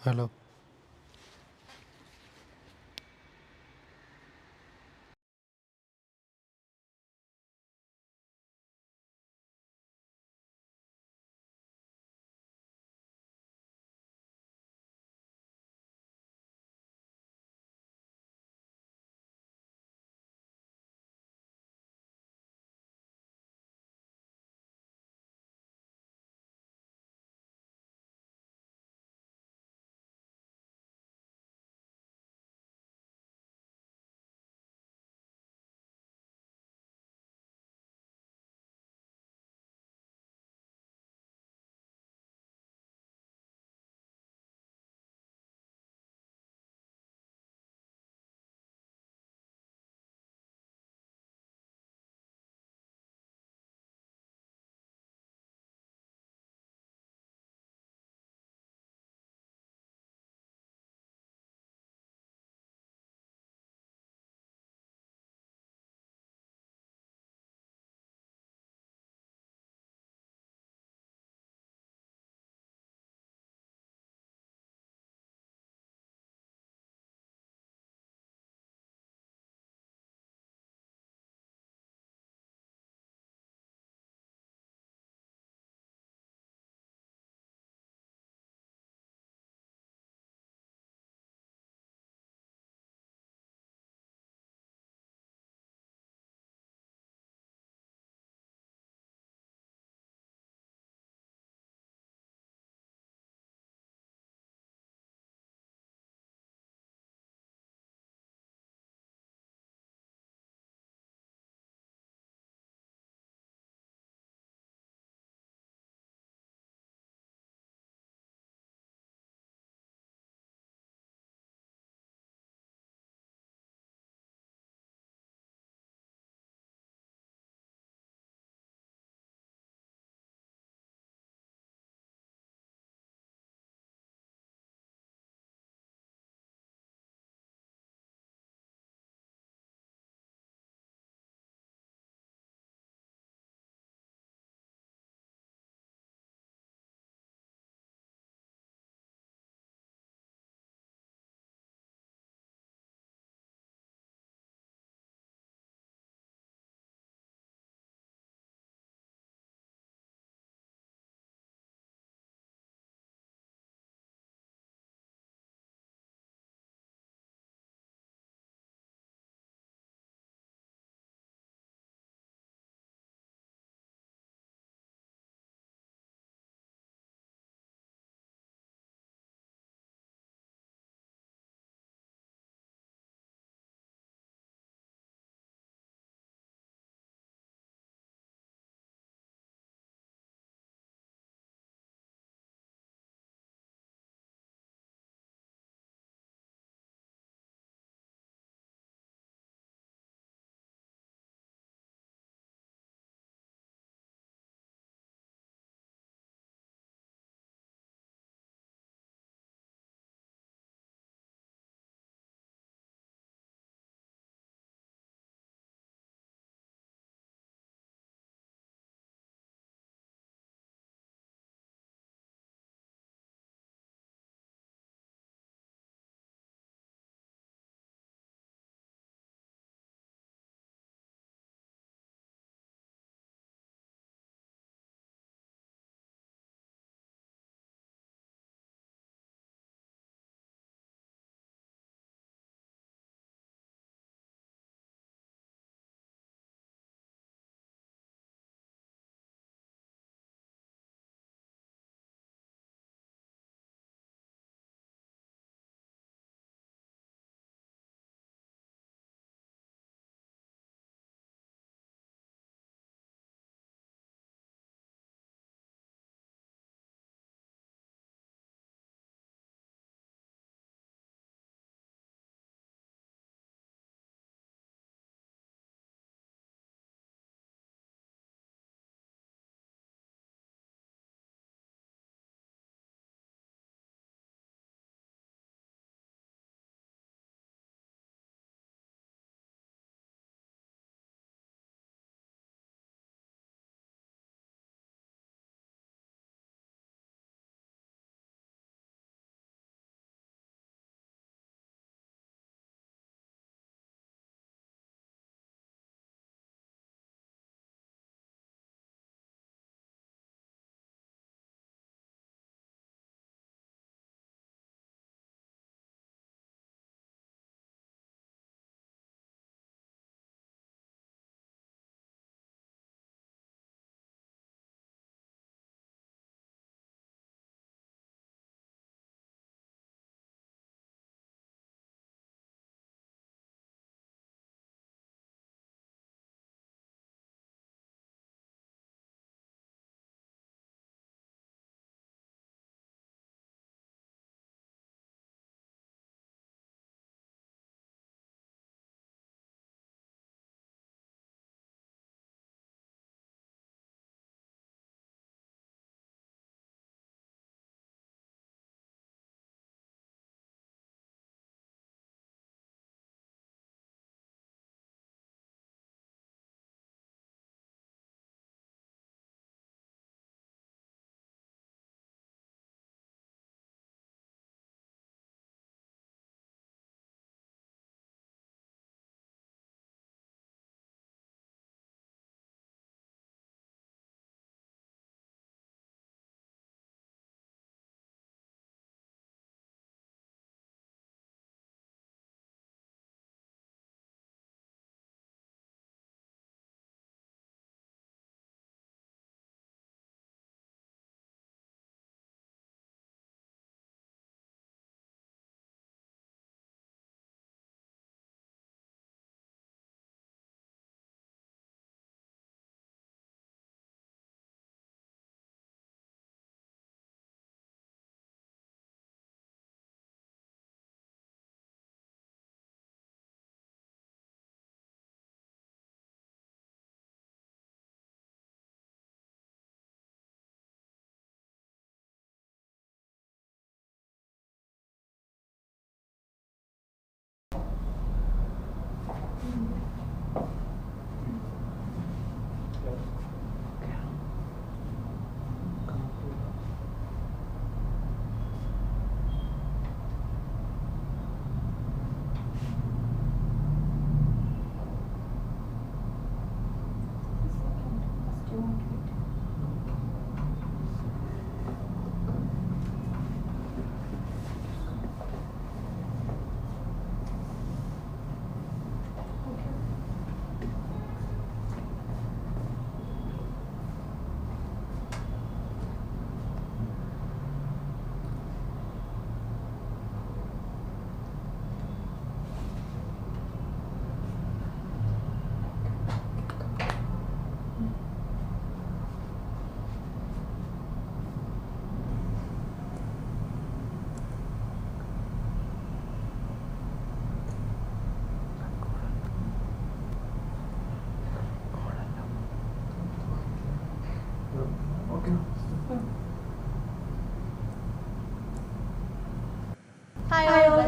Hello.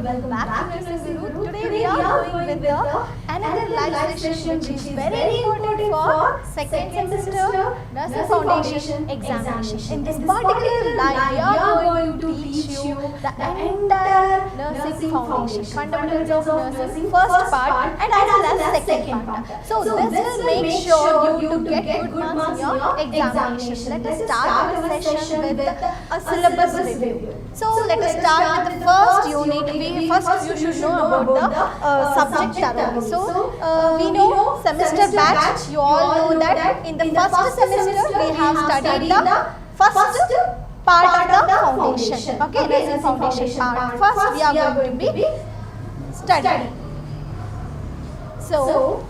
welcome back to Nursing Guru. Today we are going with another live session which is very important for second semester Nursing Foundation examination. In this particular live, we are going to teach you the entire Nursing Foundation, fundamentals of nursing, first part and as well as second part. So this will make sure you to get good marks in your examination. Let us start the session with a syllabus review. So let us start with the first unit. First you should know about the subject thoroughly. So we know semester batch. You all know that in the first semester we have studied the first part of the foundation. Okay, nursing foundation part. First we are going to be studying. So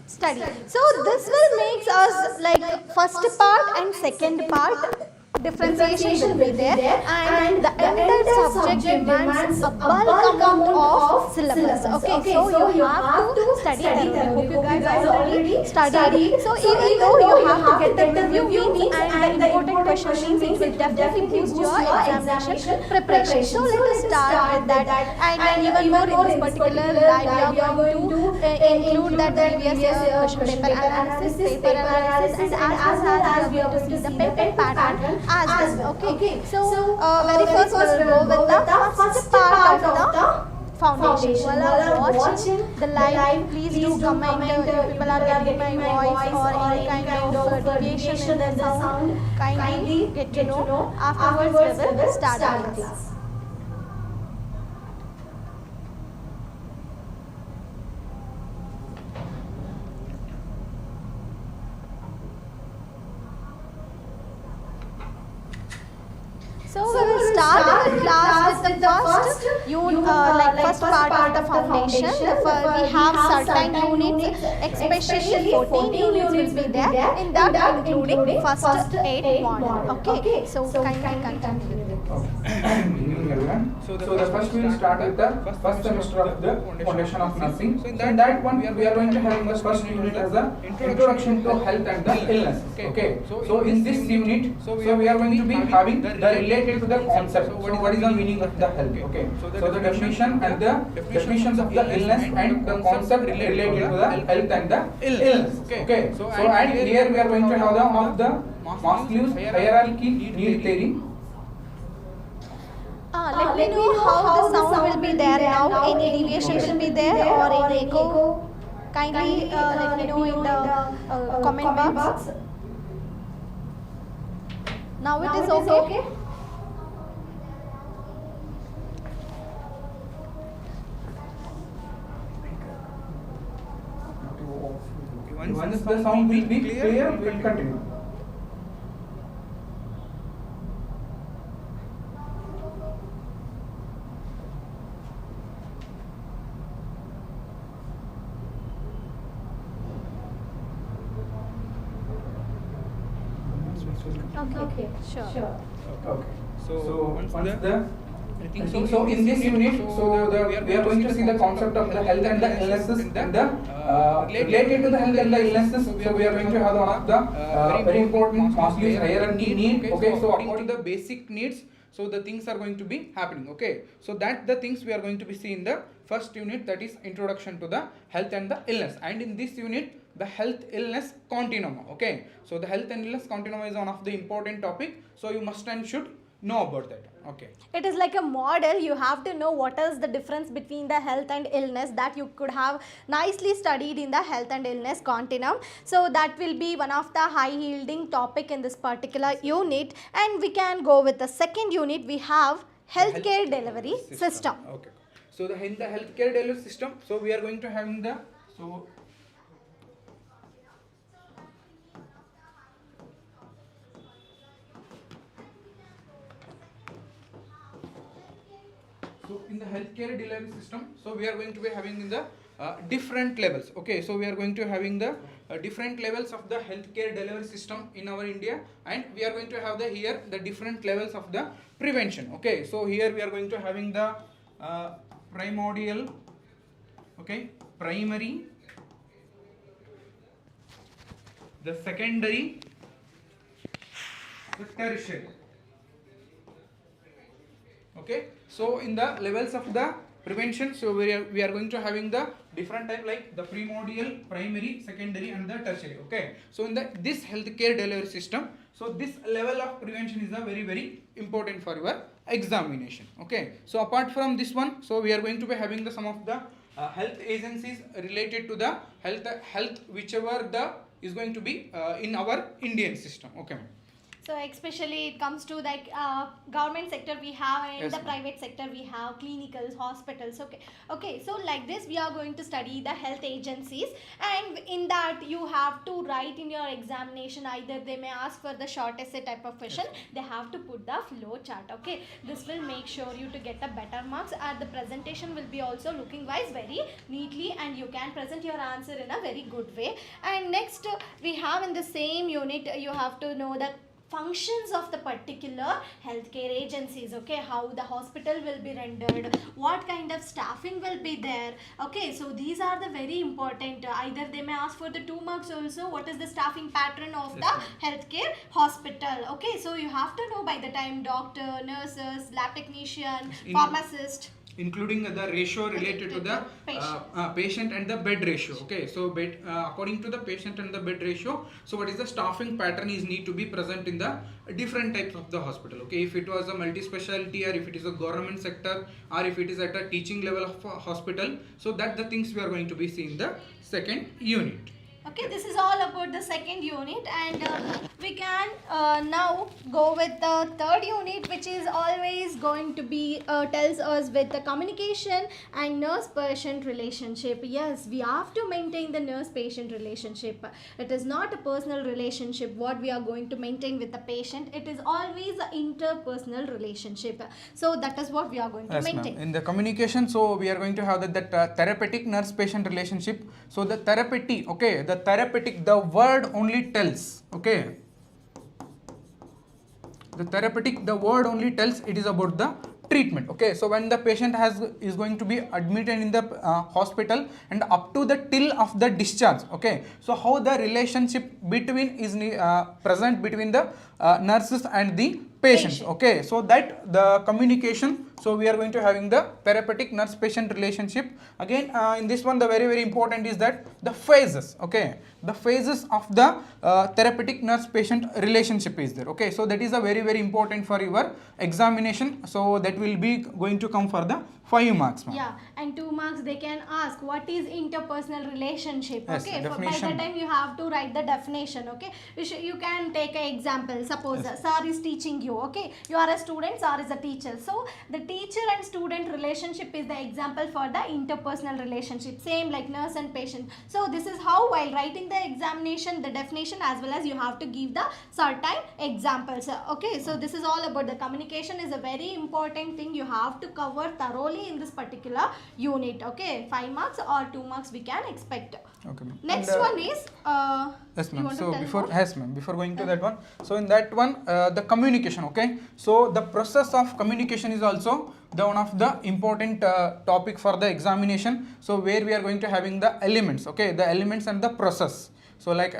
study. So this will make us like first part and second part differentiation will be there, and the entire subject demands a bulk amount of syllabus. Okay, so you have to study thoroughly. Hope you guys already studied. So even though you have to get the review means and the important question means, it will definitely boost your examination preparation. So let us start with that, and even more in this particular live we are going to include that previous question paper analysis, and as well as we are going to see the paper pattern as well. Okay, so very first we will go with the first part of the foundation. While are watching the live, please do comment if people are getting my voice or any kind of deviation in the sound. Kindly get to know. Afterwards we will start the class. So we will start the class with the first unit, first part of the foundation. We have certain units, especially 14 units will be there. In that, including first 8 model. Okay, so kindly continue. So the first we will start with the first semester of the foundation of nursing. So in that one we are going to have the first unit as the introduction to health and the illness. Okay. So in this unit, so we are going to be having the related to the concept. So what is the meaning of the health? Okay. So the definition and the definitions of the illness and the concept related to the health and the illness. Okay. So and here we are going to have the Maslow's hierarchy need theory. Let me know how the sound will be there now. Any deviation will be there or any echo? Kindly let me know in the comment box. Now it is okay. Once the sound will be clear, we will continue. Okay, sure. Okay. So once the so in this unit, we are going to see the concept of the health and the illnesses and the related to the health and the illnesses. So we are going to have one of the very important Maslow's hierarchy need. Okay, so according to the basic needs, so the things are going to be happening. Okay, so that the things we are going to be seeing in the first unit, that is introduction to the health and the illness. And in this unit, the health illness continuum. Okay, so the health and illness continuum is one of the important topic, so you must and should know about that. Okay, it is like a model. You have to know what is the difference between the health and illness that you could have nicely studied in the health and illness continuum. So that will be one of the high yielding topic in this particular unit, and we can go with the second unit. We have healthcare delivery system. Okay, so in the healthcare delivery system, so we are going to have in the So in the healthcare delivery system, so we are going to be having in the different levels. Okay, so we are going to having the different levels of the healthcare delivery system in our India, and we are going to have the here the different levels of the prevention. Okay, so here we are going to having the primordial. okay, primary, the secondary, the tertiary. Okay, so in the levels of the prevention, so we are going to having the different type like the primordial, primary, secondary and the tertiary. Okay, so in the this healthcare delivery system, so this level of prevention is a very important for your examination. Okay, so apart from this one, so we are going to be having the some of the health agencies related to the health whichever the is going to be in our Indian system. Okay. So especially it comes to like government sector we have, and Yes, the private sector we have clinicals, hospitals. Okay, so like this we are going to study the health agencies, and in that you have to write in your examination, either they may ask for the short essay type of question. Yes. They have to put the flow chart. Okay, this will make sure you to get a better marks, and the presentation will be also looking wise very neatly, and you can present your answer in a very good way. And next we have in the same unit, you have to know the functions of the particular healthcare agencies. Okay, how the hospital will be rendered, what kind of staffing will be there. Okay, so these are the very important, either they may ask for the 2 marks also, what is the staffing pattern of the healthcare hospital. Okay, so you have to know by the time doctor, nurses, lab technician, pharmacist, including the ratio related to the patient and the bed ratio. Okay, so bed according to the patient and the bed ratio, so what is the staffing pattern is need to be present in the different types of the hospital. Okay, if it was a multi-specialty, or if it is a government sector, or if it is at a teaching level of a hospital, so that the things we are going to be seeing the second unit. Okay, this is all about the second unit, and we can now go with the third unit, which is always going to be tells us with the communication and nurse-patient relationship. Yes, we have to maintain the nurse-patient relationship. It is not a personal relationship what we are going to maintain with the patient. It is always an interpersonal relationship. So that is what we are going to maintain. In the communication, so we are going to have that therapeutic nurse-patient relationship. So the therapeutic, okay, the therapeutic, the word only tells. Okay, the therapeutic, the word only tells it is about the treatment. Okay, so when the patient is going to be admitted in the hospital and up to the till of the discharge. Okay, so how the relationship between is present between the nurses and the patients. Okay, so that the communication, so we are going to having the therapeutic nurse patient relationship. Again in this one the very important is that the phases. Okay, the phases of the therapeutic nurse patient relationship is there. Okay, so that is a very important for your examination, so that will be going to come for the 5 marks. Yeah, and 2 marks they can ask what is interpersonal relationship. Yes, okay, by definition. the time you have to write the definition. Okay, you can take an example. Suppose sir is teaching you. Okay, you are a student, sir is a teacher. So the teacher and student relationship is the example for the interpersonal relationship, same like nurse and patient. So this is how while writing the examination, the definition, as well as you have to give the certain examples. Okay, so this is all about the communication is a very important thing you have to cover thoroughly in this particular unit. Okay, 5 marks or 2 marks we can expect. Okay, Next one is yes you ma'am, want to so tell before more? yes ma'am, before going to that one, so in that one the communication. Okay, so the process of communication is also the one of the important topic for the examination, so where we are going to having the elements. Okay, the elements and the process, so like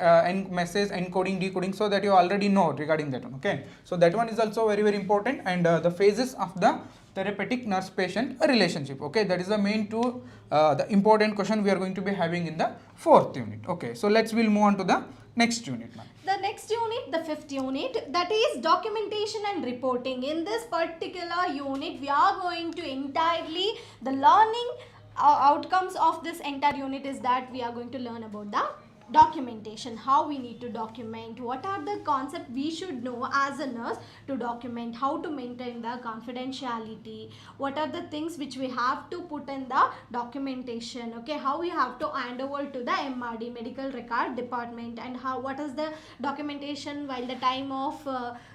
message encoding, decoding, so that you already know regarding that one. Okay, so that one is also very important, and the phases of the therapeutic nurse patient relationship. Okay, that is the main two the important question we are going to be having in the 4th unit. Okay, so we'll move on to the next unit, ma'am. The next unit, the 5th unit, that is documentation and reporting. In this particular unit, we are going to entirely the learning outcomes of this entire unit is that we are going to learn about the documentation, how we need to document, what are the concepts we should know as a nurse to document, how to maintain the confidentiality, what are the things which we have to put in the documentation. Okay, how we have to hand over to the MRD, medical record department, and what is the documentation while the time of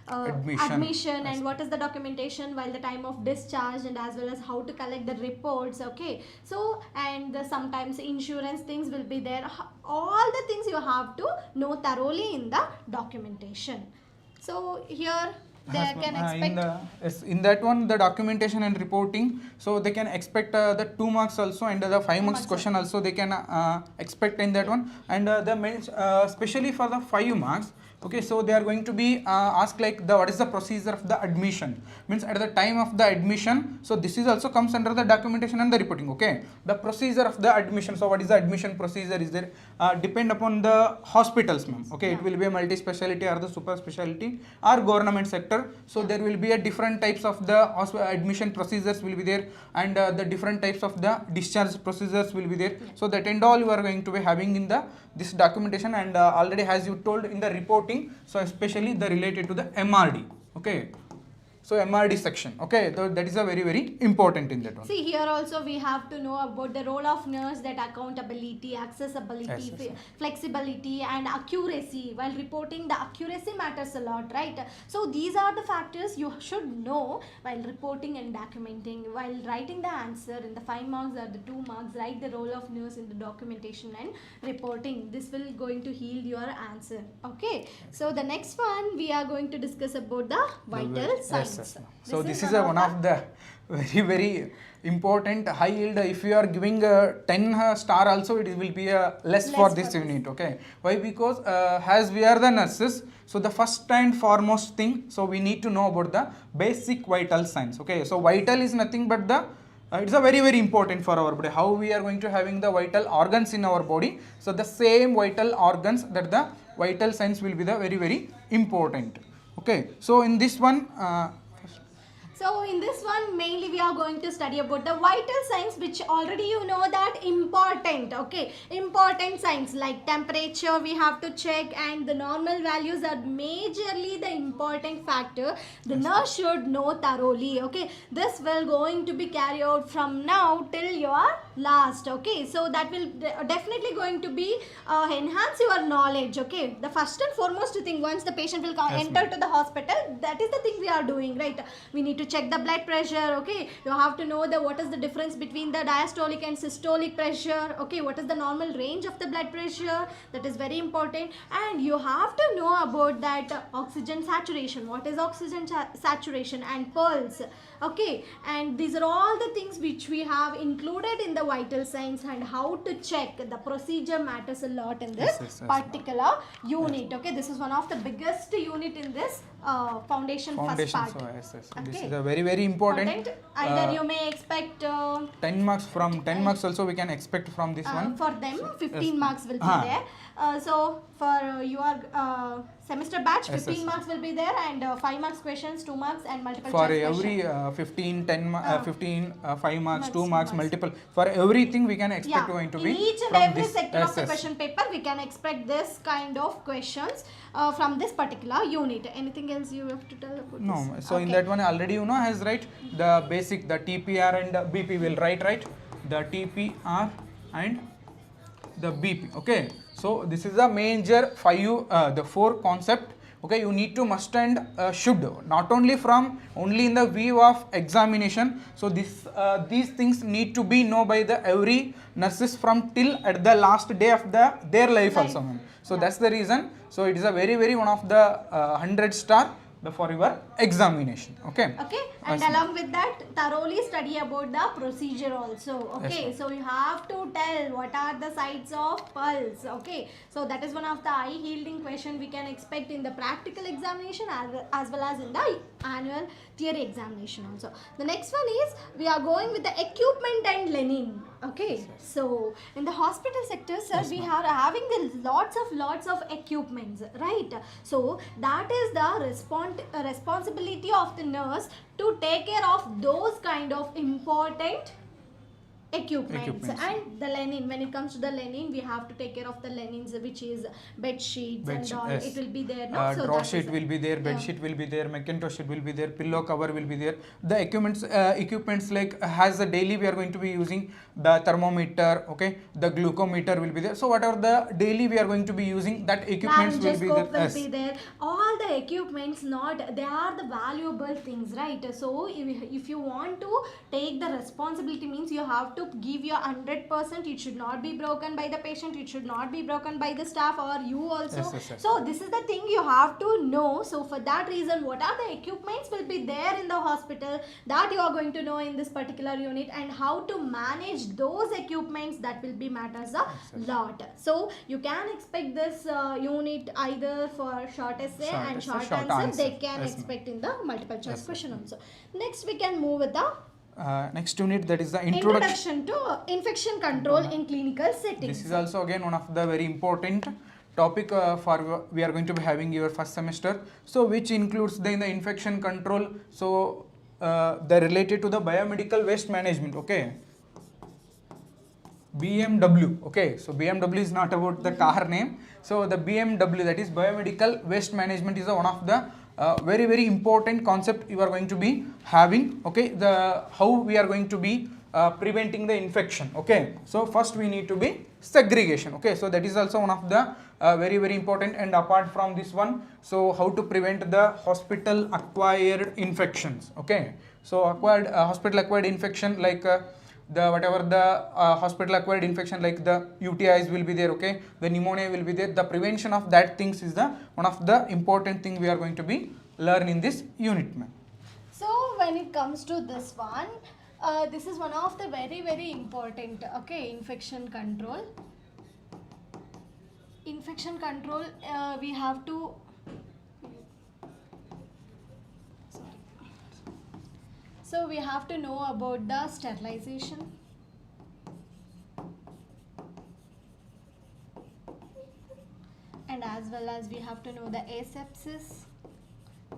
admission, and what is the documentation while the time of discharge, and as well as how to collect the reports. Okay, so and sometimes insurance things will be there. All the things you have to know thoroughly in the documentation. So here they can expect? In that one, the documentation and reporting, so they can expect the 2 marks also, and the 5 marks question also they can expect in that one, and especially for the 5 marks. Okay, so they are going to be asked like what is the procedure of the admission, means at the time of the admission. So this is also comes under the documentation and the reporting. Okay, the procedure of the admission. So what is the admission procedure is there, depend upon the hospitals, ma'am. Okay, it will be a multi-speciality or the super speciality or government sector. So there will be a different types of the admission procedures will be there, and the different types of the discharge procedures will be there. So that and all you are going to be having in the this documentation, and already as you told in the reporting, so especially the related to the MRD. Okay, so MRD section. Okay, so that is a very important in that one. See, here also we have to know about the role of nurse, that accountability, accessibility, Yes. flexibility and accuracy. While reporting, the accuracy matters a lot, right? So these are the factors you should know while reporting and documenting. While writing the answer in the 5 marks or the 2 marks, write the role of nurse in the documentation and reporting. This will going to yield your answer. Okay, so the next one we are going to discuss about the vital signs. Yes. So this is one of the very important high yield. If you are giving a 10 star also, it will be less for this unit. Okay, why? Because as we are the nurses, so the first and foremost thing, so we need to know about the basic vital signs. Okay, so vital is nothing but the it's a very important for our body. How we are going to having the vital organs in our body. So the same vital organs, that the vital signs will be the very important. Okay, so in this one, so in this one mainly we are going to study about the vital signs, which already you know that important. Okay, important signs like temperature we have to check, and the normal values are majorly the important factor. The nurse should know thoroughly. Okay, this will going to be carried out from now till your last. Okay, so that will definitely going to be enhance your knowledge. Okay, the first and foremost thing, once the patient will enter to the hospital, that is the thing we are doing, right? We need to check the blood pressure. Okay, you have to know the what is the difference between the diastolic and systolic pressure. Okay, what is the normal range of the blood pressure, that is very important. And you have to know about that oxygen saturation, what is oxygen saturation, and pulse. Okay, and these are all the things which we have included in the vital signs, and how to check. The procedure matters a lot in this particular unit. Okay, this is one of the biggest unit in this foundation first part. So this is a very important. Either you may expect 10 marks from 10 marks also we can expect from this one. For them 15 marks will be there. So for your semester batch, 15 marks will be there, and 5 marks questions, 2 marks, and multiple for choice every question. 15 10 15 5 marks, 2 marks, multiple, for everything we can expect going to be in each and from every this sector of the question paper we can expect this kind of questions from this particular unit. Anything else you have to tell about No, this? so in that one already you know has right the basic, the TPR and the BP will write, right? The TPR and the BP. Okay, so this is the major 5 the 4 concept. Okay, you need to must and should, not only from only in the view of examination. So this these things need to be know by the every nurses from till at the last day of their life also. So that's the reason. So it is a very one of the 100 star for your examination. Okay, and along with that, thoroughly study about the procedure also. Okay, so you have to tell what are the sides of pulse. Okay, so that is one of the eye yielding question we can expect in the practical examination as well as in the annual theory examination also. The next one is we are going with the equipment and linen. Okay, so in the hospital sector, sir, we are having the lots of equipments, right? So that is the responsibility of the nurse to take care of those kind of important equipments. And the linen, when it comes to the linen, we have to take care of the linens, which is bed sheets and all. It will be there, no? So draw sheet will be there, bed sheet will be there, Macintosh sheet will be there, pillow cover will be there. The equipments like has the daily we are going to be using the thermometer. Okay, the glucometer will be there. So whatever the daily we are going to be using, that equipments will be there. Will be there. All are the equipments? Not, they are the valuable things, right? So if you want to take the responsibility, means you have to give your 100%. It should not be broken by the patient, it should not be broken by the staff or you also. Yes. So this is the thing you have to know. So for that reason, what are the equipments will be there in the hospital, that you are going to know in this particular unit, and how to manage those equipments, that will be matters a lot. So you can expect this unit either for short essay and short answer. They can expect in the multiple choice question also. Next we can move with the next unit, that is the introduction to infection control in clinical settings. This is also again one of the very important topic for we are going to be having your first semester. So which includes the infection control. So they related to the biomedical waste management. Okay. BMW. Okay, so BMW is not about the car name. So the BMW, that is biomedical waste management, is one of the very important concept you are going to be having. Okay, the how we are going to be preventing the infection. Okay, so first we need to be segregation. Okay, so that is also one of the very important. And apart from this one, so how to prevent the hospital acquired infections. Okay, so hospital acquired infection, like the whatever the hospital acquired infection, like the UTIs will be there. Okay, the pneumonia will be there. The prevention of that things is the one of the important thing we are going to be learn in this unit, ma'am. So when it comes to this one, this is one of the very important. Okay, infection control. Infection control, we have to. So we have to know about the sterilization. And as well as we have to know the asepsis.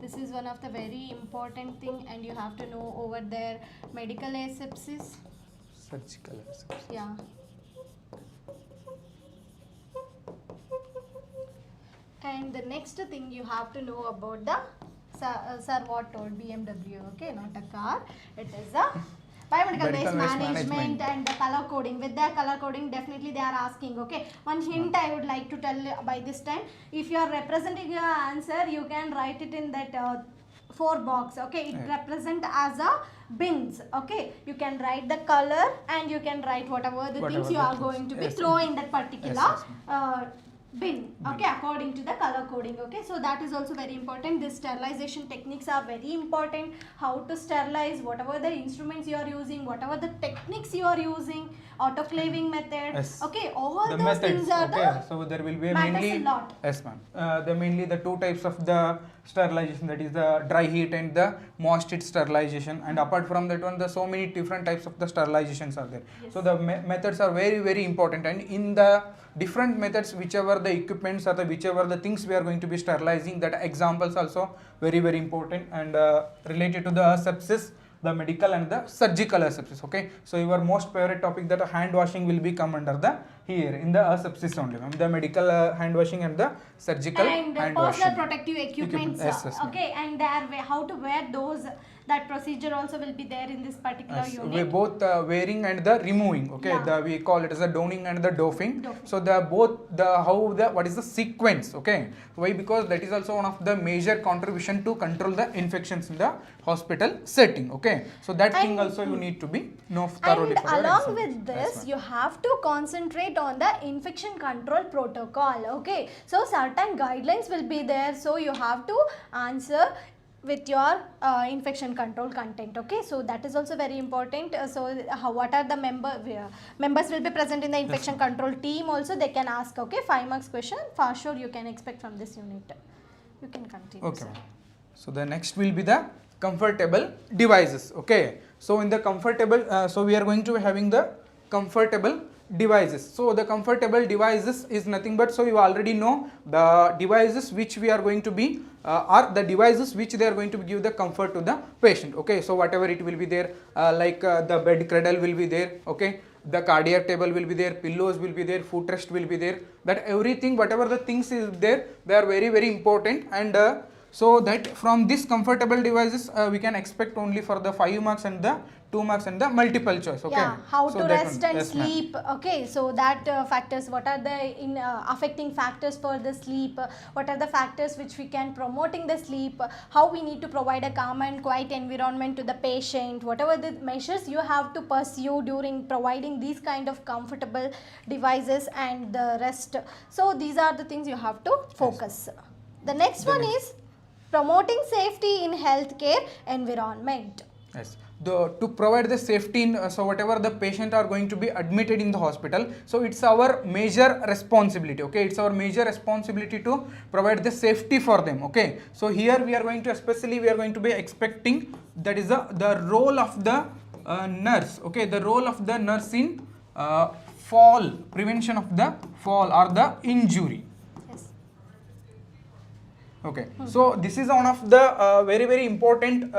This is one of the very important thing, and you have to know over there medical asepsis. Surgical asepsis. Yeah. And the next thing you have to know about the sir what told BMW, okay, not a car, it is a biomedical waste management and the color coding. With the color coding, definitely they are asking. Okay, one hint I would like to tell by this time, if you are representing your answer, you can write it in that 4 box. Okay, it represent as a bins. Okay, you can write the color and you can write whatever the things you are going to be throw in that particular bin. Okay, according to the color coding. Okay, so that is also very important. This sterilization techniques are very important. How to sterilize, whatever the instruments you are using, whatever the techniques you are using, autoclaving method. Yes. Okay, all the those methods, things are okay. So there will be mainly a lot. Yes, ma'am. The mainly the 2 types of the sterilization, that is the dry heat and the moist heat sterilization. And apart from that one, the so many different types of the sterilizations are there. Yes. So the methods are very important, and in the different methods, whichever the equipments or the whichever the things we are going to be sterilizing, that examples also very important, and related to the asepsis, the medical and the surgical asepsis. Okay, so your most favorite topic, that hand washing will be come under the here in the asepsis only, ma'am. The medical hand washing and the surgical and hand personal washing protective equipments. Yes, okay, and how to wear those, that procedure also will be there in this particular unit. We both wearing and the removing. Okay, yeah. We call it as the donning and the doffing. So the both the how the what is the sequence. Okay, why? Because that is also one of the major contribution to control the infections in the hospital setting. Okay, so that thing also you need to be know thoroughly. And along with this, you have to concentrate on the infection control protocol. Okay, so certain guidelines will be there, so you have to answer with your infection control content. Okay, so that is also very important. What are the members will be present in the infection control team also, they can ask. Okay, 5 marks question for sure you can expect from this unit. You can continue. Okay, so the next will be the comfortable devices. Okay, so in the comfortable, so we are going to be having the comfortable devices. So the comfortable devices is nothing but, so you already know the devices which we are going to be are the devices which they are going to give the comfort to the patient. Okay, so whatever it will be there, like the bed cradle will be there. Okay, the cardiac table will be there, pillows will be there, footrest will be there, that everything whatever the things is there, they are very important. And So that from this comfortable devices we can expect only for the 5 marks and the 2 marks and the multiple choice. Okay. Yeah, how so to that rest one. and Yes, ma'am. sleep. Okay, so that factors, what are the affecting factors for the sleep, what are the factors which we can promoting the sleep, how we need to provide a calm and quiet environment to the patient, whatever the measures you have to pursue during providing these kind of comfortable devices and the rest. So these are the things you have to focus. The next one is promoting safety in healthcare environment. Yes. To provide the safety in, so whatever the patient are going to be admitted in the hospital, so it's our major responsibility. Okay, it's our major responsibility to provide the safety for them. Okay, so here we are going to, especially we are going to be expecting, that is the role of the nurse. Okay, the role of the nurse in fall, prevention of the fall or the injury. Okay, so this is one of the very important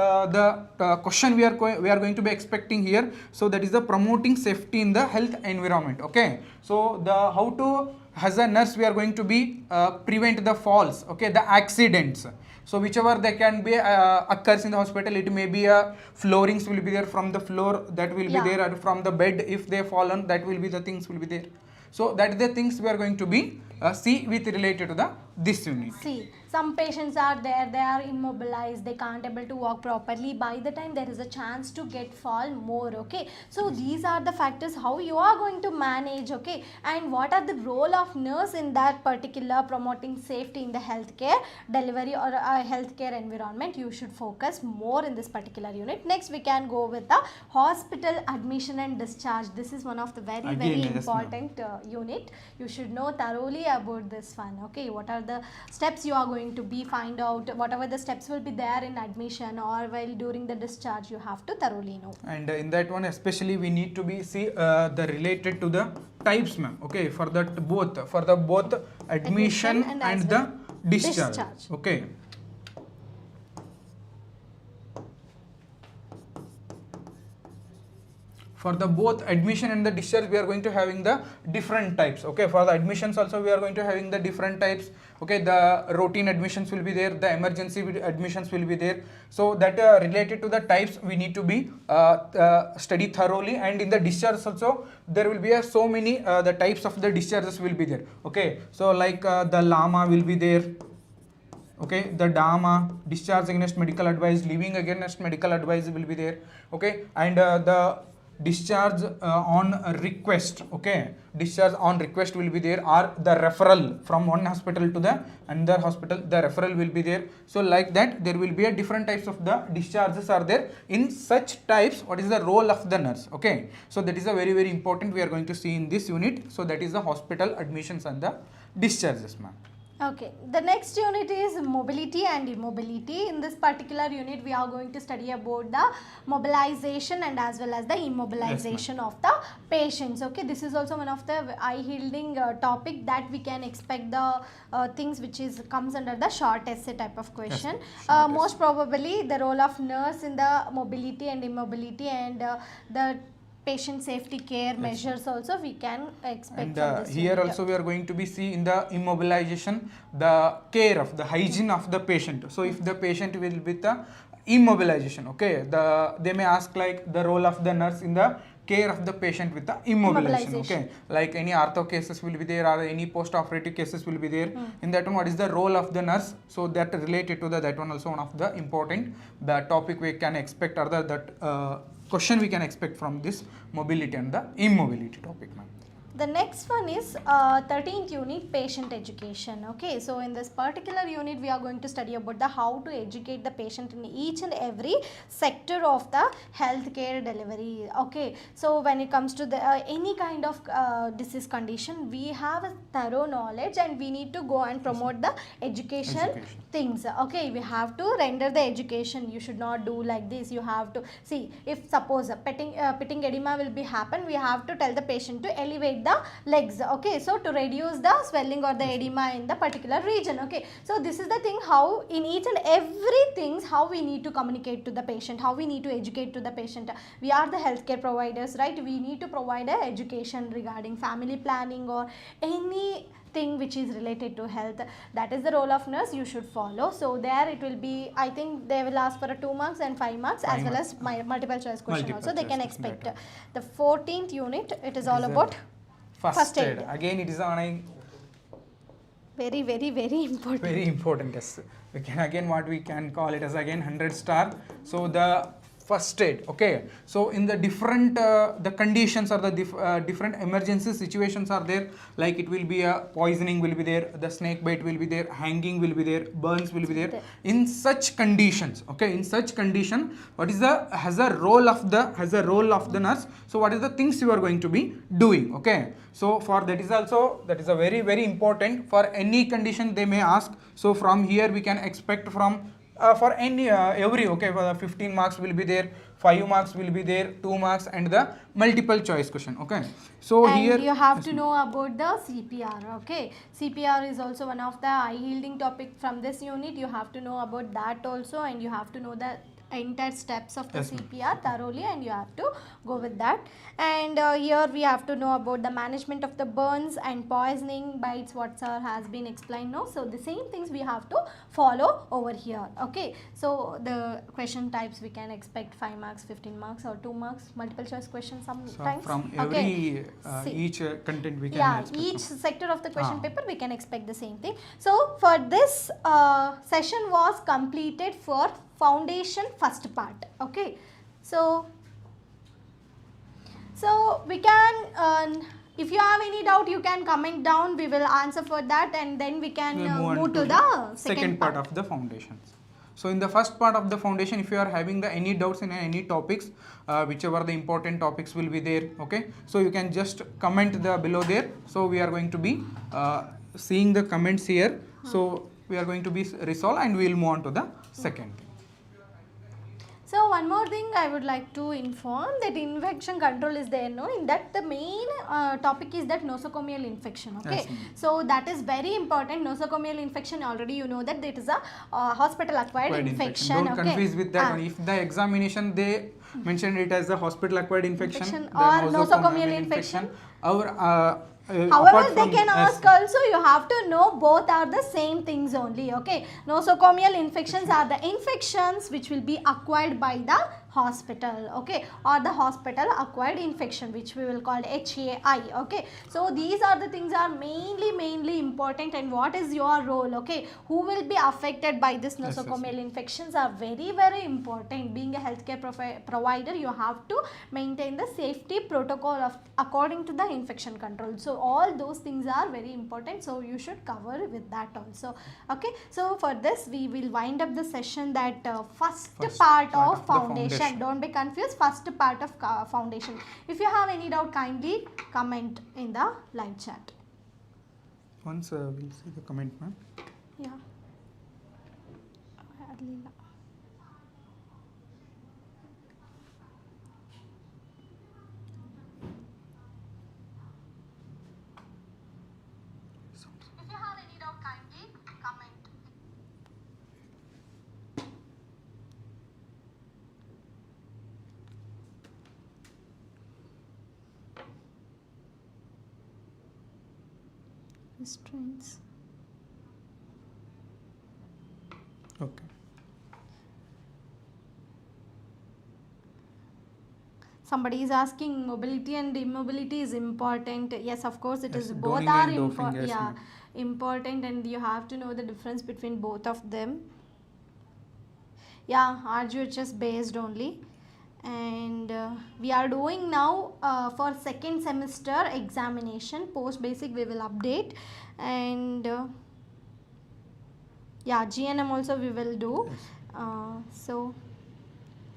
question we are going to be expecting here. So that is the promoting safety in the health environment. Okay, so the how to, as a nurse we are going to be prevent the falls. Okay, the accidents. So whichever they can be occurs in the hospital, it may be floorings will be there, from the floor that will be there, or from the bed if they fall on, that will be the things will be there. So that is the things we are going to be see with related to this unit. See, some patients are there, they are immobilized, they can't able to walk properly. By the time there is a chance to get fall more. Okay, so these are the factors how you are going to manage. Okay, and what are the role of nurse in that particular promoting safety in the healthcare delivery or healthcare environment. You should focus more in this particular unit. Next we can go with the hospital admission and discharge. This is one of the very important unit. You should know thoroughly about this one. Okay, what are the steps you are going to be find out, whatever the steps will be there in admission or while during the discharge, you have to thoroughly know. And in that one especially we need to be see the related to the types, ma'am. Okay, for that both admission and the discharge. Okay. For the both admission and the discharge, we are going to having the different types. Okay, for the admissions also we are going to having the different types. Okay, the routine admissions will be there, the emergency admissions will be there. So that related to the types we need to be study thoroughly. And in the discharge also there will be so many the types of the discharges will be there. Okay, so like the LAMA will be there. Okay, the DAMA, discharge against medical advice, leaving against medical advice will be there. Okay, and the discharge on request. Okay, discharge on request will be there, or the referral from one hospital to the another hospital, the referral will be there. So like that there will be a different types of the discharges are there. In such types, what is the role of the nurse? Okay, so that is a very important we are going to see in this unit. So that is the hospital admissions and the discharges, ma'am. Okay, the next unit is mobility and immobility. In this particular unit, we are going to study about the mobilization and as well as the immobilization of the patients. Okay, this is also one of the eye-yielding topic that we can expect the things which is comes under the short essay type of question. Most probably the role of nurse in the mobility and immobility and the patient safety care measures also we can expect. And here also we are going to be see in the immobilization the care of the hygiene of the patient. So if the patient will be the immobilization, okay, they may ask like the role of the nurse in the care of the patient with the immobilization. Okay, like any ortho cases will be there or any post-operative cases will be there. In that one, what is the role of the nurse? So that related to that one also one of the important the topic we can expect or that question we can expect from this mobility and the immobility topic, ma'am. The next one is 13th unit, patient education. Okay, so in this particular unit we are going to study about the how to educate the patient in each and every sector of the healthcare delivery. Okay, so when it comes to the any kind of disease condition, we have a thorough knowledge and we need to go and promote the education things. Okay, we have to render the education. You should not do like this. You have to see, if suppose a pitting edema will be happen, we have to tell the patient to elevate the legs. Okay, so to reduce the swelling or the edema in the particular region. Okay, so this is the thing how in each and every things how we need to communicate to the patient, how we need to educate to the patient. We are the healthcare providers, right? We need to provide a education regarding family planning or any thing which is related to health. That is the role of nurse you should follow. So there it will be, I think they will ask for a 2 marks and 5 marks as well as multiple choice question also they can expect. The 14th unit, it is all about first aid. Again it is on a very important. Very important, yes. We can again what we can call it as again 100 star. So the first aid, okay. So in the different the conditions or the different emergency situations are there, like it will be a poisoning will be there, the snake bite will be there, hanging will be there, burns will be there. In such conditions, okay, in such condition, what is the has a role of the nurse. So what is the things you are going to be doing, okay. So for that is also, that is a very important for any condition they may ask. So from here we can expect from for any every, okay, for the 15 marks will be there, 5 marks will be there, 2 marks and the multiple choice question, okay. So and here you have to know about the CPR, okay. CPR is also one of the high yielding topic from this unit. You have to know about that also, and you have to know the entire steps of the CPR thoroughly, and you have to go with that. And here we have to know about the management of the burns and poisoning bites, what sir has been explained now. So the same things we have to follow over here, okay. So the question types we can expect 5 marks, 15 marks or 2 marks, multiple choice questions sometimes. So from every each content we can expect. Each sector of the question paper we can expect the same thing. So for this session was completed for foundation first part, okay. So we can if you have any doubt you can comment down, we will answer for that, and then we can move to the second part of the foundations. So in the first part of the foundation, if you are having any doubts in any topics, whichever the important topics will be there, okay, so you can just comment below there. So we are going to be seeing the comments here. So we are going to be resolve and we will move on to the second thing. So one more thing I would like to inform, that infection control is there, no? In that the main topic is that nosocomial infection, okay. Yes. So that is very important. Nosocomial infection, already you know that it is a hospital acquired infection. Don't confuse with that one. If the examination they mentioned it as a hospital acquired infection or nosocomial infection. Our however, they can ask also, you have to know both are the same things only, okay. Nosocomial infections are the infections which will be acquired by the hospital, okay, or the hospital acquired infection, which we will call HAI, okay. So these are the things are mainly important, and what is your role, okay, who will be affected by this nosocomial infections are very important. Being a healthcare provider, you have to maintain the safety protocol of according to the infection control. So all those things are very important, so you should cover with that also, okay. So for this we will wind up the session, that first part of foundation. Don't be confused, first part of foundation. If you have any doubt, kindly comment in the live chat. Once we'll see the comment, ma'am. Yeah. If you have any doubt, kindly comment. Restraints. Okay. Somebody is asking mobility and immobility is important. Yes, of course it Yes, is. Both downing are and doping, yes, yeah, important, and you have to know the difference between both of them. Yeah, RGHS based only. And we are doing now for second semester examination, post basic we will update, and yeah, GNM also we will do. So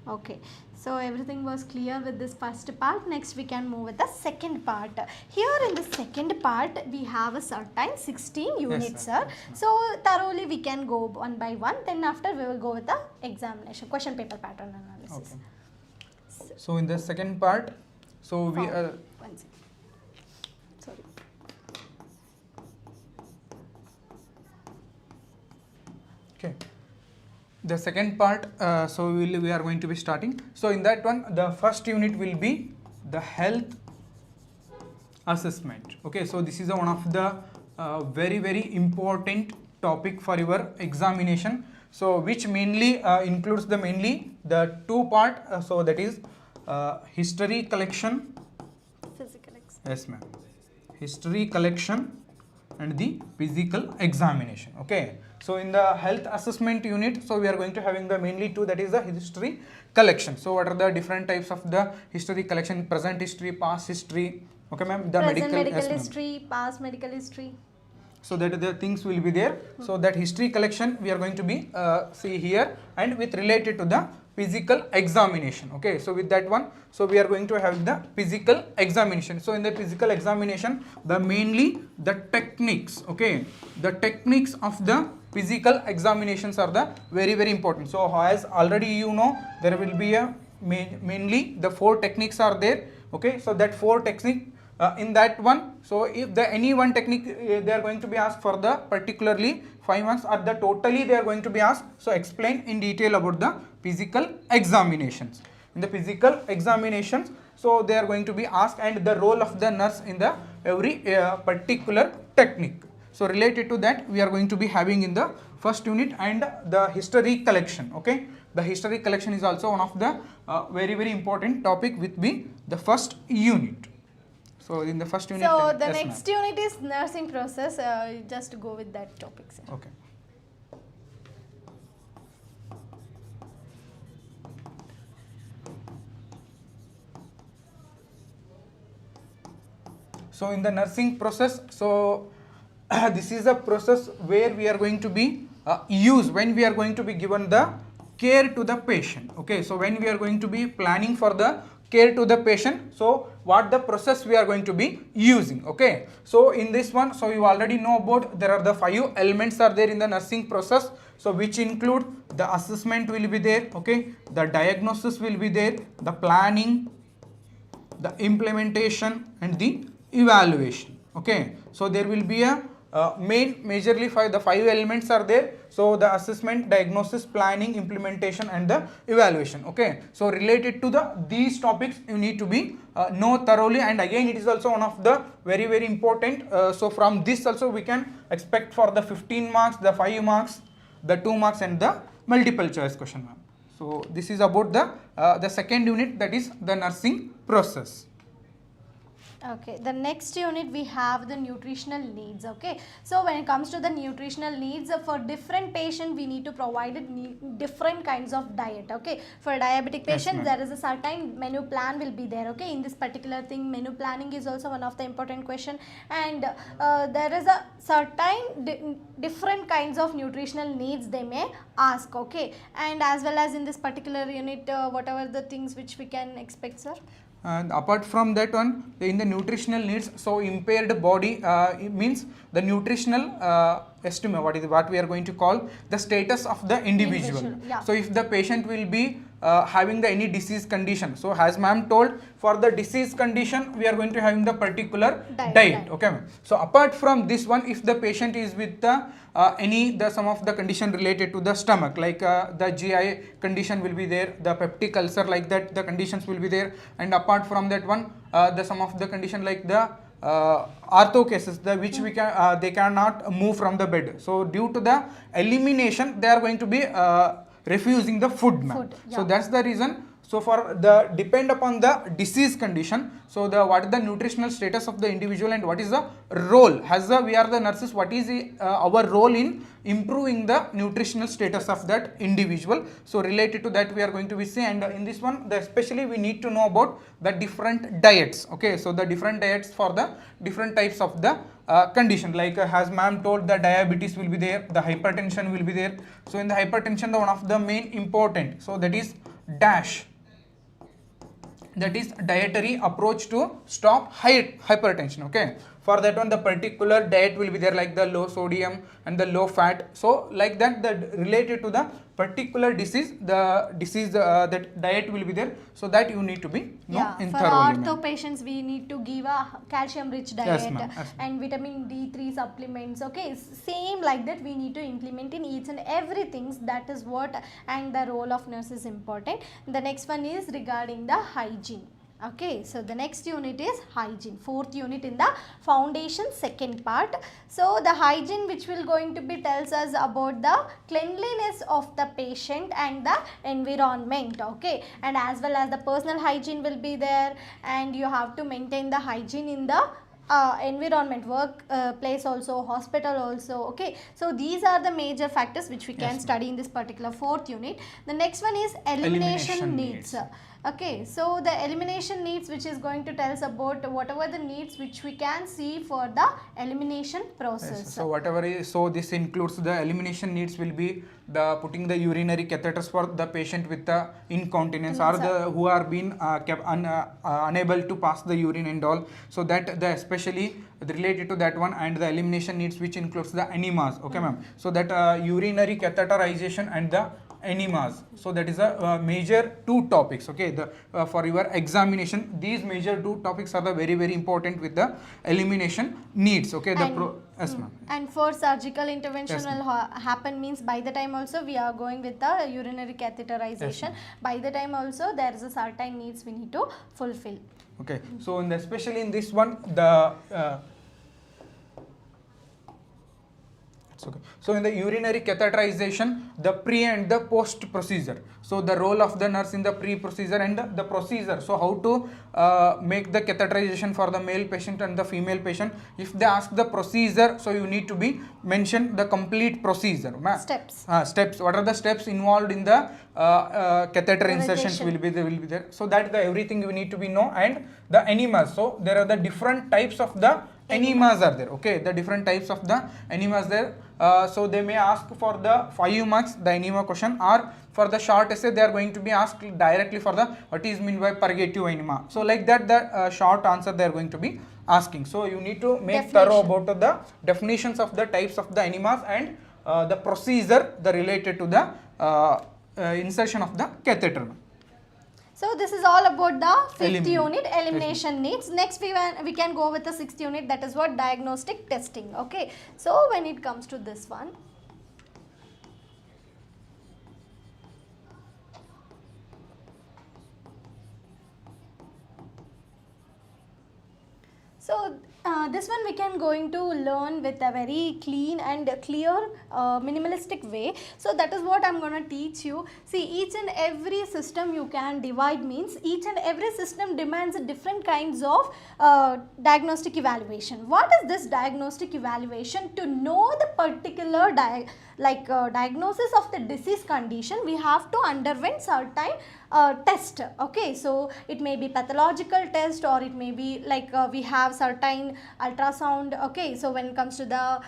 okay, so everything was clear with this first part. Next we can move with the second part. Here in the second part we have a certain 16 units, sir. So thoroughly we can go one by one, then after we will go with the examination, question paper pattern analysis. Okay. So in the second part, so we are one second. Sorry. okay. The second part, so we are going to be starting. So in that one, the first unit will be the health assessment. Okay, so this is one of the very important topic for your examination. So which mainly includes the two part, so that is history collection. Physical exam. Yes ma'am. History collection and the physical examination. Okay. So in the health assessment unit, so we are going to having the mainly two, that is the history collection. So what are the different types of the history collection? Present history, past history. Okay ma'am. The Present medical yes, history, past medical history. So that the things will be there. So that history collection we are going to be see here, and with related to the physical examination. Okay, so with that one, so we are going to have the physical examination. So in the physical examination, the mainly the techniques, okay, the techniques of the physical examinations are the very important. So as already you know, there will be a mainly the 4 techniques are there. Okay, so that 4 technique in that one, so if the any one technique they are going to be asked for the particularly 5 marks, or the totally they are going to be asked, so explain in detail about the physical examinations. In the physical examinations, so they are going to be asked, and the role of the nurse in the every particular technique. So related to that we are going to be having in the first unit, and the history collection. Okay, the history collection is also one of the very important topic with the first unit. So in the first unit, so the yes, next unit is nursing process. Just go with that topic, sir. Okay. So in the nursing process, so this is a process where we are going to be use when we are going to be given the care to the patient. Okay, so when we are going to be planning for the care to the patient, so what the process we are going to be using. Okay, so in this one, so you already know about, there are the 5 elements are there in the nursing process, so which include the assessment will be there, okay, the diagnosis will be there, the planning, the implementation and the evaluation. Okay, so there will be a majorly 5 elements are there. So the assessment, diagnosis, planning, implementation and the evaluation. Okay, so related to these topics you need to be know thoroughly, and again it is also one of the very important. So from this also we can expect for the 15 marks, the 5 marks, the 2 marks and the multiple choice question. So this is about the second unit, that is the nursing process. Okay, the next unit we have the nutritional needs. Okay, so when it comes to the nutritional needs, for different patient we need to provide different kinds of diet. Okay, for diabetic patients, yes, there is a certain menu plan will be there. Okay, in this particular thing, menu planning is also one of the important question, and there is a certain different kinds of nutritional needs they may ask. Okay, and as well as in this particular unit, whatever the things which we can expect, sir. And apart from that one, in the nutritional needs, so impaired body, it means the nutritional estimate, what we are going to call the status of the individual. Yeah. So if the patient will be having the any disease condition, so as ma'am told, for the disease condition we are going to having the particular diet. Okay ma'am. So apart from this one, if the patient is with the some of the condition related to the stomach, like the GI condition will be there, the peptic ulcer, like that the conditions will be there, and apart from that one, some of the condition like the ortho cases, which we can they cannot move from the bed. So due to the elimination, they are going to be refusing the food, ma'am. Yeah. So that's the reason. So for the depend upon the disease condition, so what is the nutritional status of the individual and what is the role, as we are the nurses, what is our role in improving the nutritional status of that individual. So related to that we are going to be saying, and in this one especially we need to know about the different diets. Okay, so the different diets for the different types of the condition, like as ma'am told, the diabetes will be there, the hypertension will be there. So in the hypertension, the one of the main important, so that is DASH, that is dietary approach to stop hypertension. Okay, for that one the particular diet will be there, like the low sodium and the low fat. So like that, the related to the particular disease, that diet will be there, so that you need to be know in for thoroughly. ortho patients we need to give a calcium rich diet, Yes, ma'am. and vitamin D3 supplements. Okay, same like that we need to implement in each and everything. That is what, and the role of nurse is important. The next one is regarding the hygiene. Okay, so the next unit is hygiene, fourth unit in the foundation, second part. So the hygiene which will going to be tells us about the cleanliness of the patient and the environment, okay, and as well as the personal hygiene will be there, and you have to maintain the hygiene in the environment, work place also, hospital also, okay. So these are the major factors which we can study in this particular fourth unit. The next one is elimination needs. Okay, so the elimination needs which is going to tell us about whatever the needs which we can see for the elimination process. Yes, so whatever is, so this includes the elimination needs will be the putting the urinary catheters for the patient with the incontinence or the who are been unable to pass the urine and all. So that the especially related to that one, and the elimination needs which includes the enemas. Okay, ma'am. So that urinary catheterization and the enemas. So that is a major two topics. Okay, the for your examination, these major two topics are the very important with the elimination needs. Okay, the yes, ma'am. And for surgical intervention will happen means by the time also we are going with the urinary catheterization. Yes, by the time also there is a certain needs we need to fulfill. Okay, so in the, especially in this one, the okay. So in the urinary catheterization, the pre and the post procedure. So the role of the nurse in the pre procedure and the procedure. So how to make the catheterization for the male patient and the female patient. If they ask the procedure, so you need to be mention the complete procedure. Steps. Steps. What are the steps involved in the catheter insertions will be there. So that the everything you need to be know, and the enemas. So there are the different types of the enemas are there. Okay, the different types of the enemas there. So they may ask for the 5 marks the enema question, or for the short essay they are going to be asked directly for the what is mean by purgative enema. So like that the short answer they are going to be asking. So you need to make thorough about the definitions of the types of the enemas and the procedure the related to the insertion of the catheter. So this is all about the fifth unit, elimination needs. Next we can go with the sixth unit, that is what diagnostic testing. Okay, so when it comes to this one, so this one we can going to learn with a very clean and clear minimalistic way. So that is what I'm going to teach you. See, each and every system you can divide means each and every system demands different kinds of diagnostic evaluation. What is this diagnostic evaluation? To know the particular diagnosis of the disease condition, we have to underwent certain test. Okay, so it may be pathological test, or it may be like we have certain ultrasound. Okay, so when it comes to the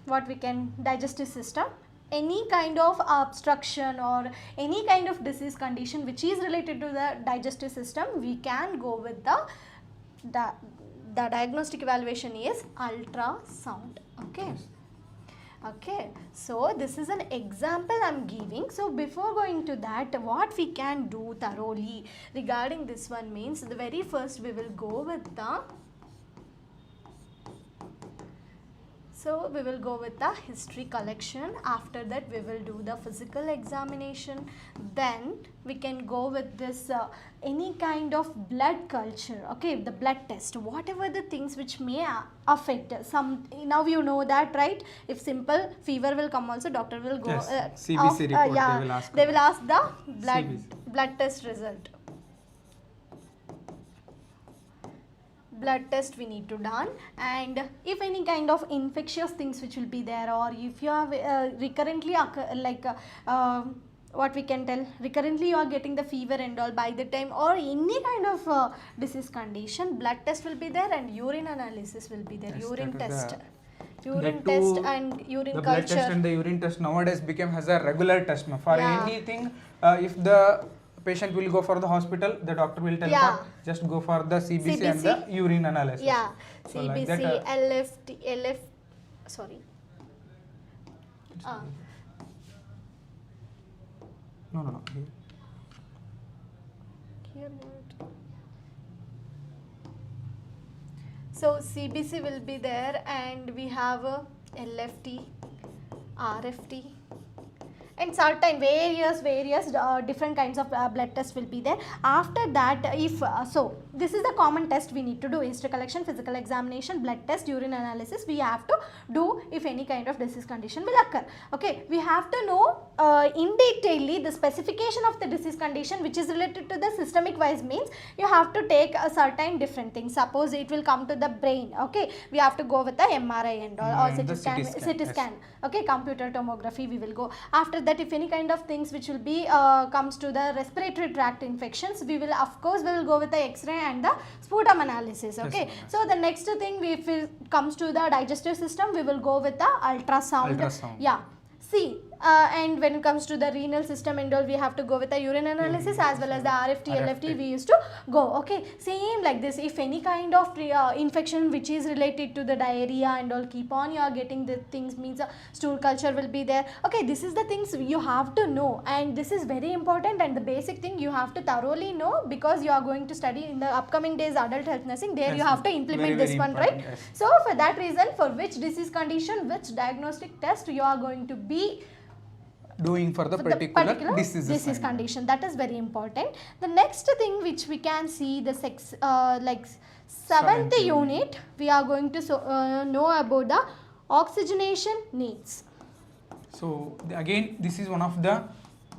what we can digestive system, any kind of obstruction or any kind of disease condition which is related to the digestive system, we can go with the diagnostic evaluation is ultrasound. Okay. Okay, so this is an example I am giving. So before going to that, what we can do thoroughly regarding this one means the very first we will go with the history collection. After that we will do the physical examination. Then we can go with this any kind of blood culture. Okay, the blood test, whatever the things which may affect some. Now you know that, right? If simple fever will come also, doctor will go CBC report they will ask the blood test result. Blood test we need to done, and if any kind of infectious things which will be there, or if you have recurrently what we can tell, recurrently you are getting the fever and all by the time, or any kind of disease condition, blood test will be there and urine analysis will be there. Yes, urine test and urine the culture. blood test and the urine test nowadays became as a regular test for anything. If the patient will go for the hospital, the doctor will tell for just go for the CBC and the urine analysis. Yeah, so CBC, like that, LF, sorry. No. Here. So CBC will be there, and we have LFT, RFT, and certain various different kinds of blood tests will be there. After that, if so this is the common test we need to do: history collection, physical examination, blood test, urine analysis we have to do if any kind of disease condition will occur. Okay, we have to know in detailly the specification of the disease condition which is related to the systemic wise, means you have to take a certain different things. Suppose it will come to the brain, okay, we have to go with the MRI and all, or CT scan, okay, computer tomography we will go. After that, if any kind of things which will be comes to the respiratory tract infections, we will of course we will go with the X-ray and the sputum analysis. Okay, so the next thing, if it comes to the digestive system, we will go with the ultrasound. Yeah, see, and when it comes to the renal system and all, we have to go with the urine analysis as well as the RFT, LFT we used to go. Okay, same like this. If any kind of infection which is related to the diarrhea and all, keep on you are getting the things, means stool culture will be there. Okay, this is the things you have to know, and this is very important and the basic thing you have to thoroughly know, because you are going to study in the upcoming days adult health nursing. There you have to implement this one, right? So for that reason, for which disease condition, which diagnostic test you are going to be doing for the particular disease condition, that is very important. The next thing which we can see, the seventh unit, we are going to know about the oxygenation needs. So again, this is one of the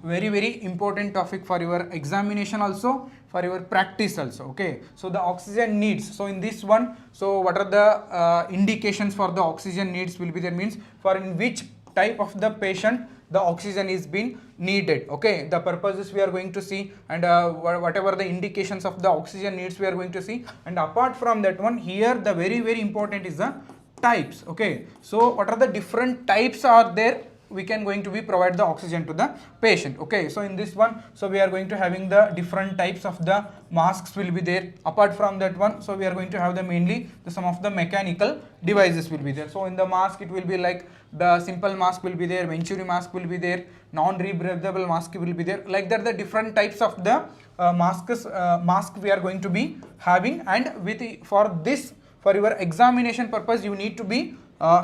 very important topic for your examination also, for your practice also. Okay, so the oxygen needs. So in this one, so what are the indications for the oxygen needs will be there, means for in which type of the patient the oxygen is being needed. Okay, the purposes we are going to see, and whatever the indications of the oxygen needs we are going to see. And apart from that one, here the very important is the types. Okay, so what are the different types are there we can going to be provide the oxygen to the patient. Okay, so in this one, so we are going to having the different types of the masks will be there. Apart from that one, so we are going to have the mainly the some of the mechanical devices will be there. So in the mask it will be like the simple mask will be there, Venturi mask will be there, non-rebreathable mask will be there. Like that, the different types of the mask we are going to be having, and with for this, for your examination purpose, you need to be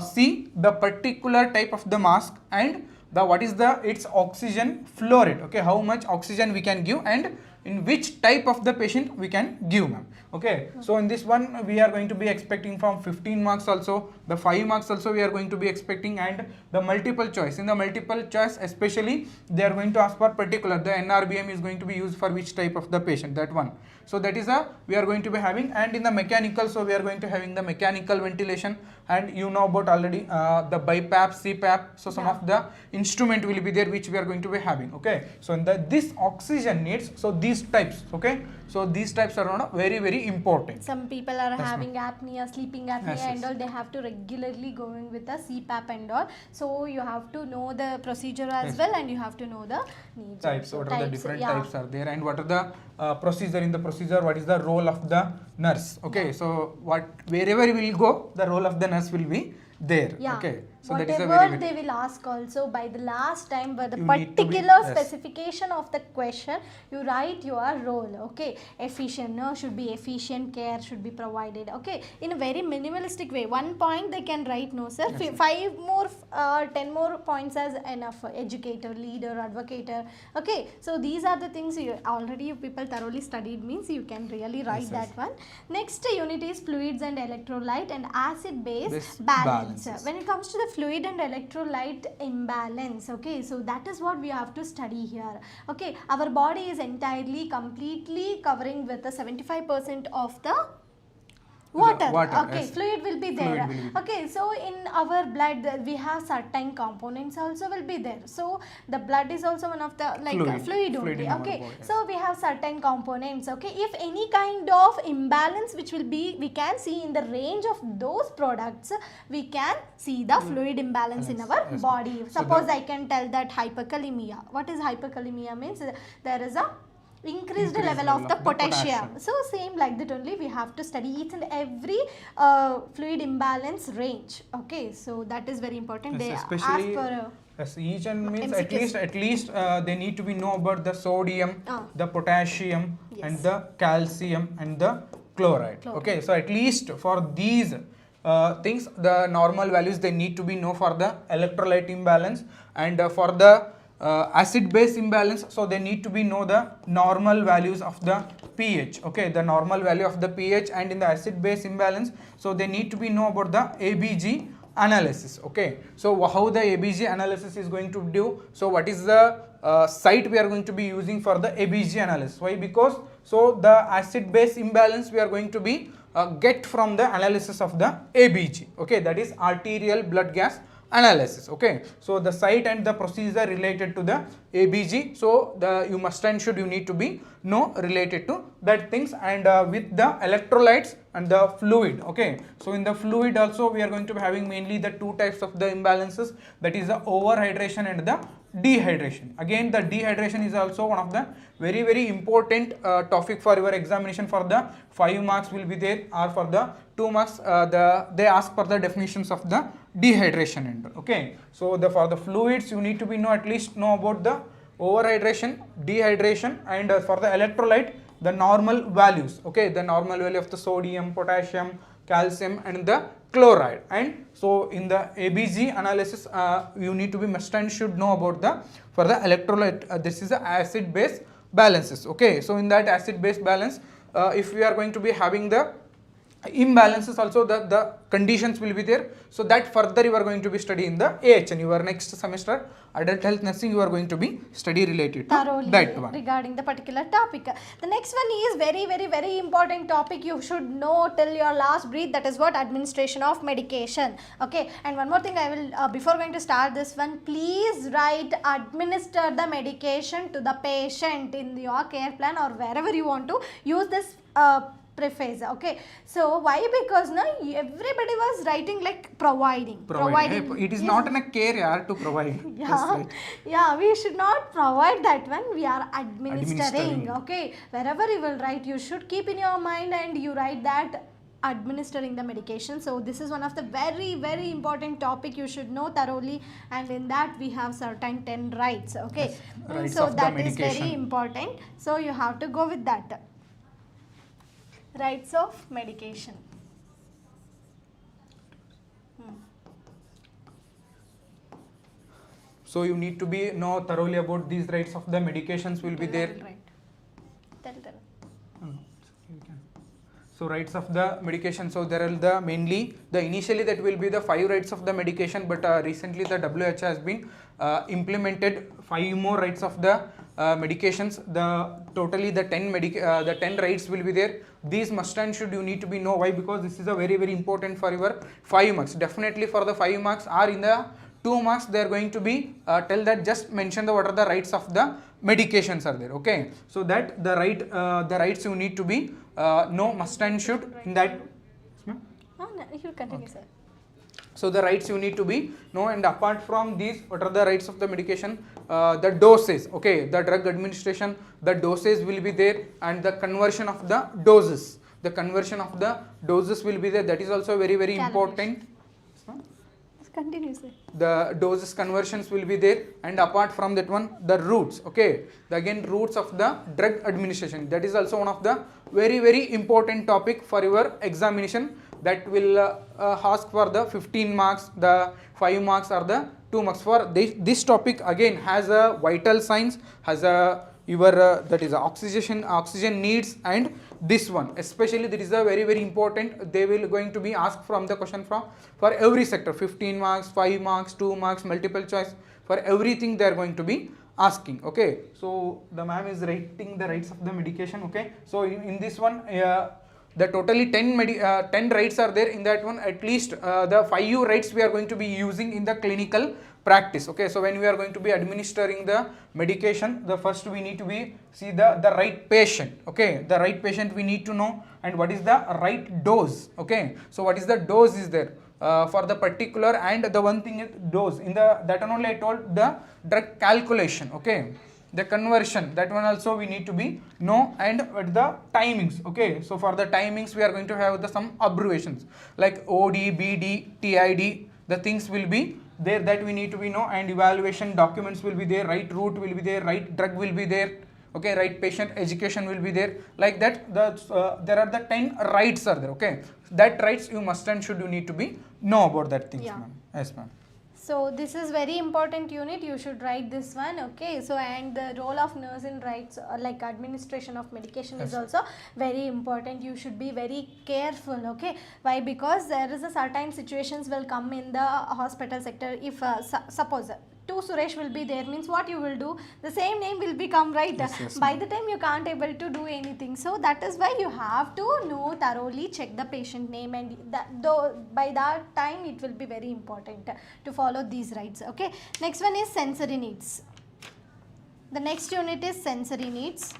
see the particular type of the mask and the what is the its oxygen flow rate. Okay, how much oxygen we can give and in which type of the patient we can give, ma'am. Okay, so in this one we are going to be expecting from 15 marks also, the 5 marks also we are going to be expecting, and the multiple choice. In the multiple choice especially, they are going to ask for particular, the NRBM is going to be used for which type of the patient, that one. So that is a we are going to be having. And in the mechanical, so we are going to having the mechanical ventilation, and you know about already the BiPAP, CPAP. So some of the instrument will be there which we are going to be having. Okay, so in the this oxygen needs, so these types. Okay, so these types are not very important. Some people are having apnea, sleeping apnea and all, they have to regularly going with the CPAP and all. So you have to know the procedure as well, and you have to know the needs. Types, what are the different types are there, and what are the procedure in the procedure, what is the role of the nurse. Okay, so what wherever we will go, the role of the nurse will be there. Okay, so whatever that is a very they will ask also by the last time, but the particular specification of the question, you write your role. Okay, efficient nurse should be efficient, care should be provided. Okay, in a very minimalistic way. 1 point they can write, no sir, 5 more 10 more points as enough. Educator, leader, advocator. Okay, so these are the things you already people thoroughly studied, means you can really write that one. Next unit is fluids and electrolyte and acid base balance. When it comes to the fluid and electrolyte imbalance, okay, so that is what we have to study here. Okay, our body is entirely completely covering with the 75% of the water. Okay, fluid will be there. Okay, so in our blood we have certain components also will be there. So the blood is also one of the like fluid only. Okay, so we have certain components. Okay, if any kind of imbalance which will be, we can see in the range of those products, we can see the fluid imbalance in our body. Suppose I can tell that hyperkalemia. What is hyperkalemia means? There is a increased level of the potassium. So same like that only, we have to study each and every fluid imbalance range. Okay, so that is very important. They especially ask for each and means at least they need to be know about the sodium, the potassium, and the calcium and the chloride. Okay, so at least for these things, the normal values they need to be know for the electrolyte imbalance, and for the acid base imbalance, so they need to be know the normal values of the pH, okay, the normal value of the pH. And in the acid base imbalance, so they need to be know about the ABG analysis, okay. So how the ABG analysis is going to do, so what is the site we are going to be using for the ABG analysis? Why? Because so the acid base imbalance we are going to be get from the analysis of the ABG, okay, that is arterial blood gas analysis, okay. So the site and the procedure related to the ABG, so the you must and should you need to be know related to that things. And with the electrolytes and the fluid, okay. So in the fluid also we are going to be having mainly the two types of the imbalances, that is the overhydration and the dehydration. Again, the dehydration is also one of the very important topic for your examination. For the 5 marks will be there, or for the 2 marks they ask for the definitions of the dehydration and okay. So the for the fluids you need to be know at least know about the overhydration, dehydration, and for the electrolyte the normal values, okay, the normal value of the sodium, potassium, calcium and the chloride. And so in the ABG analysis you need to be must and should know about the for the electrolyte this is the acid base balances, okay. So in that acid base balance if we are going to be having the imbalances also, the conditions will be there, so that further you are going to be study in the AHN, your next semester adult health nursing you are going to be study related to thoroughly that one regarding the particular topic. The next one is very important topic you should know till your last breath, that is what administration of medication, okay. And one more thing I will before going to start this one, please write administer the medication to the patient in your care plan or wherever you want to use this preface, okay. So why? Because now everybody was writing like providing. It is not in a care yaar to provide. Yeah, we should not provide that one, we are administering, okay. Wherever you will write, you should keep in your mind and you write that administering the medication. So this is one of the very important topic you should know thoroughly, and in that we have certain 10 rights, okay. Yes, rights so of the that is medication. very important, so you have to go with that. Rights of medication. So you need to be know thoroughly about these rights of the medications will be there. Right. Tell. So rights of the medication, so there are the mainly the initially that will be the 5 rights of the medication, but recently the WHO has been implemented 5 more rights of the medications. The totally the 10 rights will be there. These must and should you need to be know. Why? Because this is a very important for your 5 marks. Definitely for the 5 marks, or in the 2 marks they are going to be tell that just mention the what are the rights of the medications are there, okay. So that the rights you need to be know must and should in that. No, you continue, sir. So the rights you need to be know, and apart from these, what are the rights of the medication? The doses, okay, the drug administration, the doses will be there, and the conversion of the doses. The conversion of the doses will be there. That is also very important. Continue, sir. The doses conversions will be there, and apart from that one, the routes, okay. Again, routes of the drug administration. That is also one of the very important topic for your examination. That will ask for the 15 marks, the 5 marks or the 2 marks. For this topic again has a vital signs, has a your that is a oxygen needs, and this one especially that is a very important. They will going to be asked from the question from for every sector, 15 marks, 5 marks, 2 marks, multiple choice, for everything they are going to be asking, okay. So the ma'am is writing the rights of the medication, okay. So in this one the totally 10 rights are there. In that one, at least the 5 rights we are going to be using in the clinical practice, okay. So when we are going to be administering the medication, the first we need to be see the right patient, okay. The right patient we need to know, and what is the right dose, okay. So what is the dose is there for the particular, and the one thing is dose in the that one only I told the drug calculation, okay. The conversion, that one also we need to be know, and the timings, okay. So for the timings we are going to have the some abbreviations like OD, BD, TID, the things will be there that we need to be know, and evaluation documents will be there, right route will be there, right drug will be there, okay, right patient education will be there, like that. There are the 10 rights are there, okay. That rights you must and should you need to be know about that things, Yeah. ma'am. Yes, ma'am. So this is very important unit, you should write this one, okay. So and the role of nurse in rights like administration of medication is also very important, you should be very careful, okay. Why? Because there is a certain situations will come in the hospital sector. If suppose two Suresh will be there, means what you will do, the same name will become, right? Yes, by the time you can't able to do anything, so that is why you have to know thoroughly, check the patient name, and that, though by that time it will be very important to follow these rights, okay. Next one is sensory needs. The next unit is sensory needs.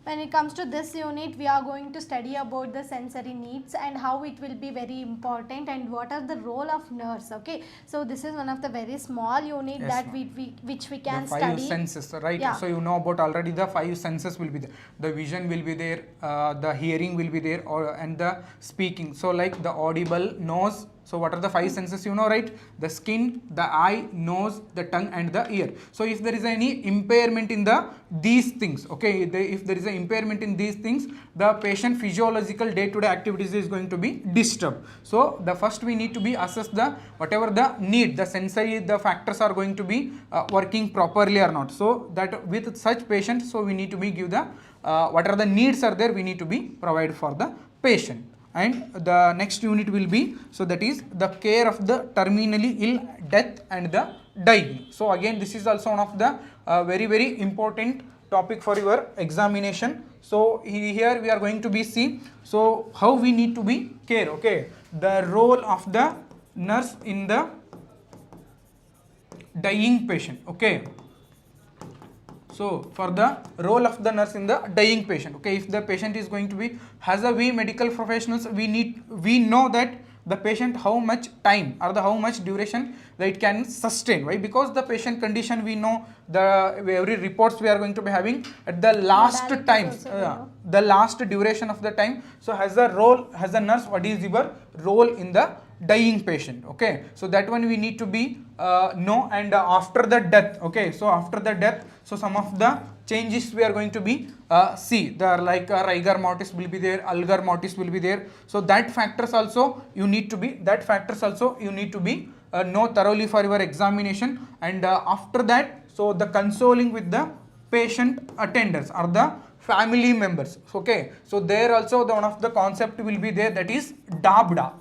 When it comes to this unit, we are going to study about the sensory needs and how it will be very important and what are the role of nurse, okay. So this is one of the very small unit that which we can the 5 study. senses, right? Yeah. So you know about already the 5 senses will be there. The vision will be there, the hearing will be there, and the speaking. So like the audible, nose. So what are the 5 senses, you know, right? The skin, the eye, nose, the tongue and the ear. So if there is any impairment in these things, okay, if there is an impairment in these things, the patient physiological day-to-day activities is going to be disturbed. So the first we need to be assess the whatever the need, the sensory, the factors are going to be working properly or not. So that with such patients, so we need to be give the what are the needs are there, we need to be provide for the patient. And the next unit will be, so that is the care of the terminally ill, death and the dying. So again this is also one of the very important topic for your examination. So here we are going to be see, so how we need to be care, okay, the role of the nurse in the dying patient, okay. So for the role of the nurse in the dying patient, okay, if the patient is going to be, as a we medical professionals, we know that the patient how much time or the how much duration that it can sustain. Why? Because the patient condition we know, the every reports we are going to be having at the last time, the last duration of the time. So has a role, has a nurse, what is your role in the dying patient, okay. So that one we need to be know. And after the death, okay, so after the death, so some of the changes we are going to be see, there like rigor mortis will be there, algar mortis will be there. So that factors also you need to be, know thoroughly for your examination. And after that, so the consoling with the patient attendants or the family members, okay. So there also the one of the concept will be there, that is dabda.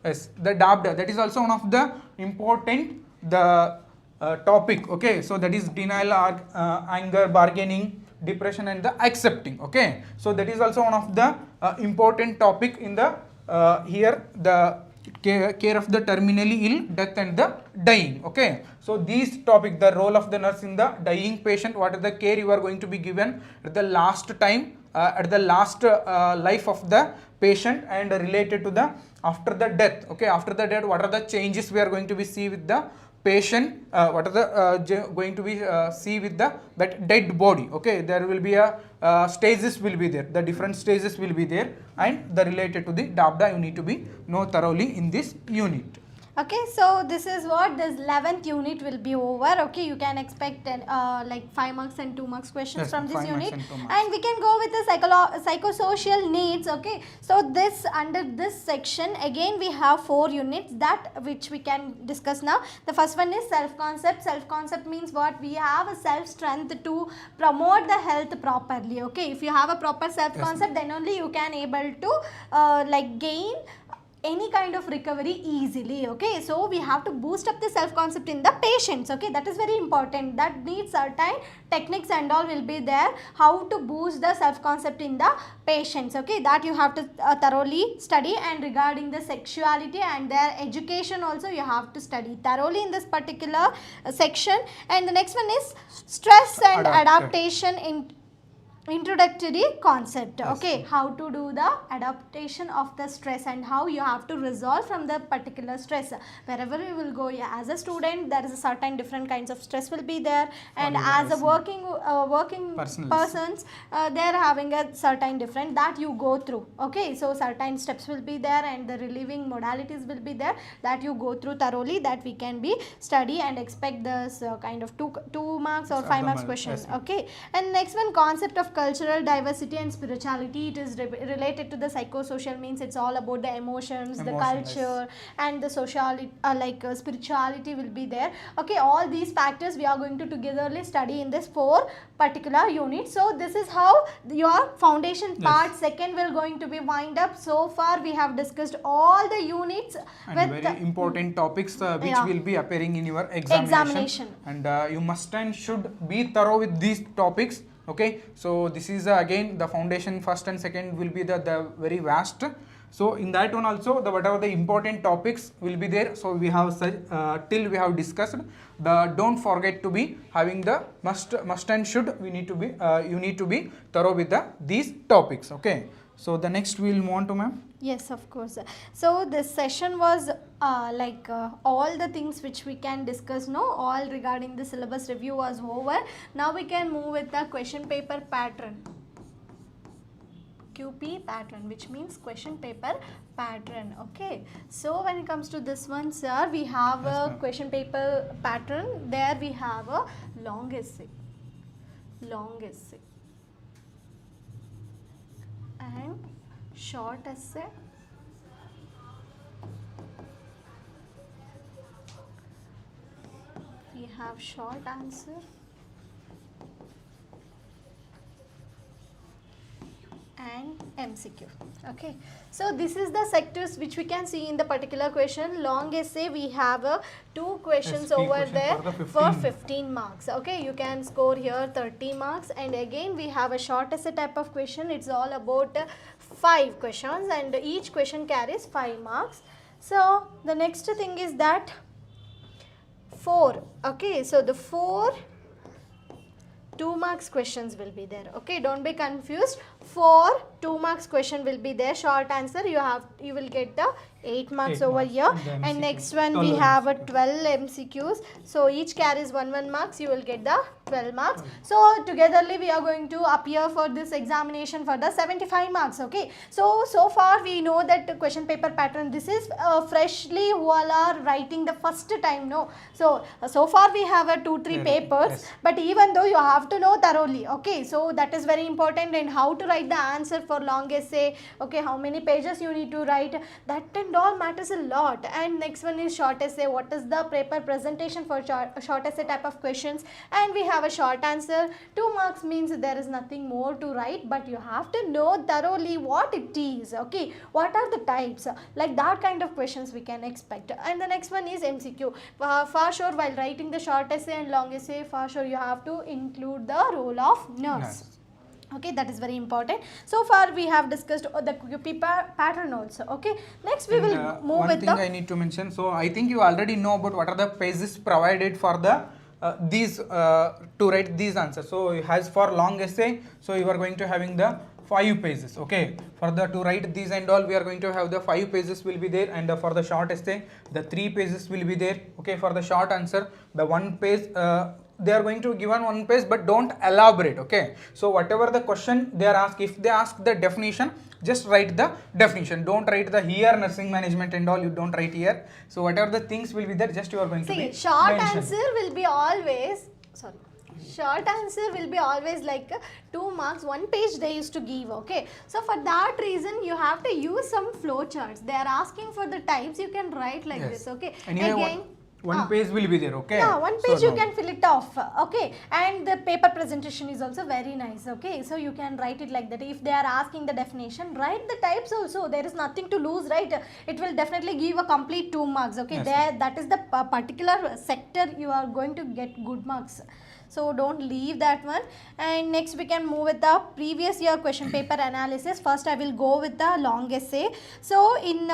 Yes, the dabda, that is also one of the important topic, okay. So that is denial, anger, bargaining, depression and the accepting, okay. So that is also one of the important topic in the here, the care of the terminally ill, death and the dying, okay. So these topic, the role of the nurse in the dying patient, what is the care you are going to be given at the last time, at the last life of the patient, and related to the after the death, okay. After the death, what are the changes we are going to be see with the patient, what are the going to be see with the that dead body, okay. There will be a stages will be there, the different stages will be there, and the related to the dabda you need to be know thoroughly in this unit. Okay, so this is what this 11th unit will be over, okay. You can expect like 5 marks and 2 marks questions from this unit, and we can go with the psychosocial needs, okay. So this, under this section again we have 4 units that which we can discuss now. The first one is self-concept. Self-concept means what? We have a self-strength to promote the health properly, okay. If you have a proper self-concept, then only you can able to like gain any kind of recovery easily, okay. So we have to boost up the self-concept in the patients, okay. That is very important. That needs certain techniques and all will be there, how to boost the self-concept in the patients, okay. That you have to thoroughly study. And regarding the sexuality and their education also, you have to study thoroughly in this particular section. And the next one is stress and adaptation in introductory concept, okay. How to do the adaptation of the stress and how you have to resolve from the particular stress. Wherever you will go, as a student, there is a certain different kinds of stress will be there, and as a working persons, they are having a certain different that you go through, okay. So certain steps will be there and the relieving modalities will be there that you go through thoroughly, that we can be study and expect this kind of 2 marks or 5 marks questions, okay. And next one, concept of cultural diversity and spirituality. It is related to the psychosocial, means it's all about the emotions, the culture, and the sociality, spirituality will be there. Okay, all these factors we are going to togetherly study in this 4 particular units. So this is how your foundation part second will going to be wind up. So far we have discussed all the units and with very important topics which will be appearing in your examination. And you must and should be thorough with these topics. Okay, so this is again the foundation first and second will be the very vast. So in that one also the whatever the important topics will be there. So we have till we have discussed the, don't forget to be having the must and should, we need to be you need to be thorough with these topics. Okay, so the next we will move on to ma'am. Yes, of course. So this session was all the things which we can discuss, no, all regarding the syllabus review was over. Now we can move with the question paper pattern. QP pattern, which means question paper pattern. Okay, so when it comes to this one, sir, we have a question paper pattern. There we have a long essay, and short essay, we have short answer, and MCQ. Okay, so this is the sectors which we can see in the particular question. Long essay, we have 2 questions over there for 15 marks. Okay, you can score here 30 marks, and again we have a short essay type of question. It's all about 5 questions, and each question carries 5 marks. So the next thing is that 4. Okay, so the 4 2 marks questions will be there. Okay, don't be confused. 4 2 marks question will be there. Short answer, you will get the 8 marks over here, and next one we have a 12 MCQs. So each carries 1 marks, you will get the 12 marks. So togetherly we are going to appear for this examination for the 75 marks. Okay, so far we know that the question paper pattern, this is freshly who all are writing the first time, no. So far we have a 2-3 papers, but even though you have to know thoroughly. Okay, so that is very important, and how to write the answer for long essay. Okay, how many pages you need to write, that and all matters a lot. And next one is short essay. What is the paper presentation for short essay type of questions, and we have a short answer. 2 marks means there is nothing more to write, but you have to know thoroughly what it is. Okay, what are the types, like that kind of questions we can expect. And the next one is MCQ. For sure, while writing the short essay and long essay, for sure you have to include the role of nurse. Okay, that is very important. So far we have discussed the QP pattern also. Okay, next we will move with the one thing I need to mention. So I think you already know about what are the pages provided for the these to write these answers. So as for long essay, so you are going to having the 5 pages. Okay, for the to write these and all, we are going to have the 5 pages will be there, and for the short essay the 3 pages will be there. Okay, for the short answer the 1 page they are going to given 1 page, but don't elaborate. Okay, so whatever the question they are asked, if they ask the definition, just write the definition. Don't write the here nursing management and all, you don't write here. So whatever the things will be there, just you are going to be short mentioned. Answer will be always short answer will be always like 2 marks, 1 page they used to give. Okay, so for that reason you have to use some flow charts. They are asking for the types, you can write like this. Okay, anyway, again one page will be there. Okay, yeah, 1 page so you can fill it off. Okay, and the paper presentation is also very nice. Okay, so you can write it like that. If they are asking the definition, write the types also. There is nothing to lose, right? It will definitely give a complete 2 marks. Okay, that is the particular sector you are going to get good marks. So don't leave that one. And next we can move with the previous year question paper analysis. First I will go with the long essay. So in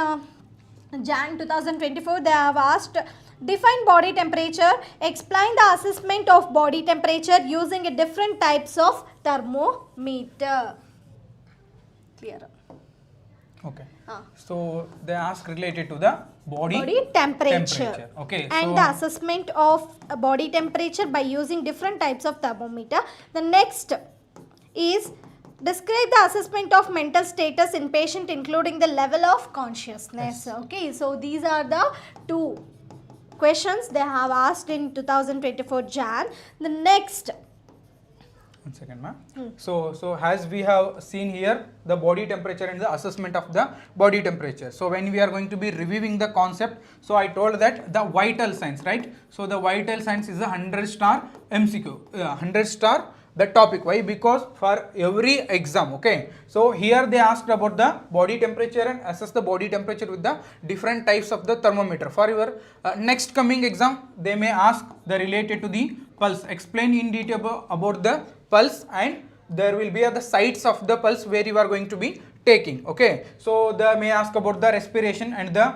Jan 2024 they have asked, define body temperature, explain the assessment of body temperature using different types of thermometer. Clear? Okay. So they ask related to the body temperature. Okay. And the assessment of body temperature by using different types of thermometer. The next is describe the assessment of mental status in patient including the level of consciousness. Okay. So these are the 2 questions they have asked in 2024 Jan. The next 1 second, ma'am. So as we have seen here, the body temperature and the assessment of the body temperature. So when we are going to be reviewing the concept, so I told that the vital signs, right? So the vital signs is a 100-star MCQ, 100-star the topic. Why? Because for every exam, okay, so here they asked about the body temperature and assess the body temperature with the different types of the thermometer. For your next coming exam, they may ask the related to the pulse. Explain in detail about the pulse, and there will be the sites of the pulse where you are going to be taking. Okay, so they may ask about the respiration and the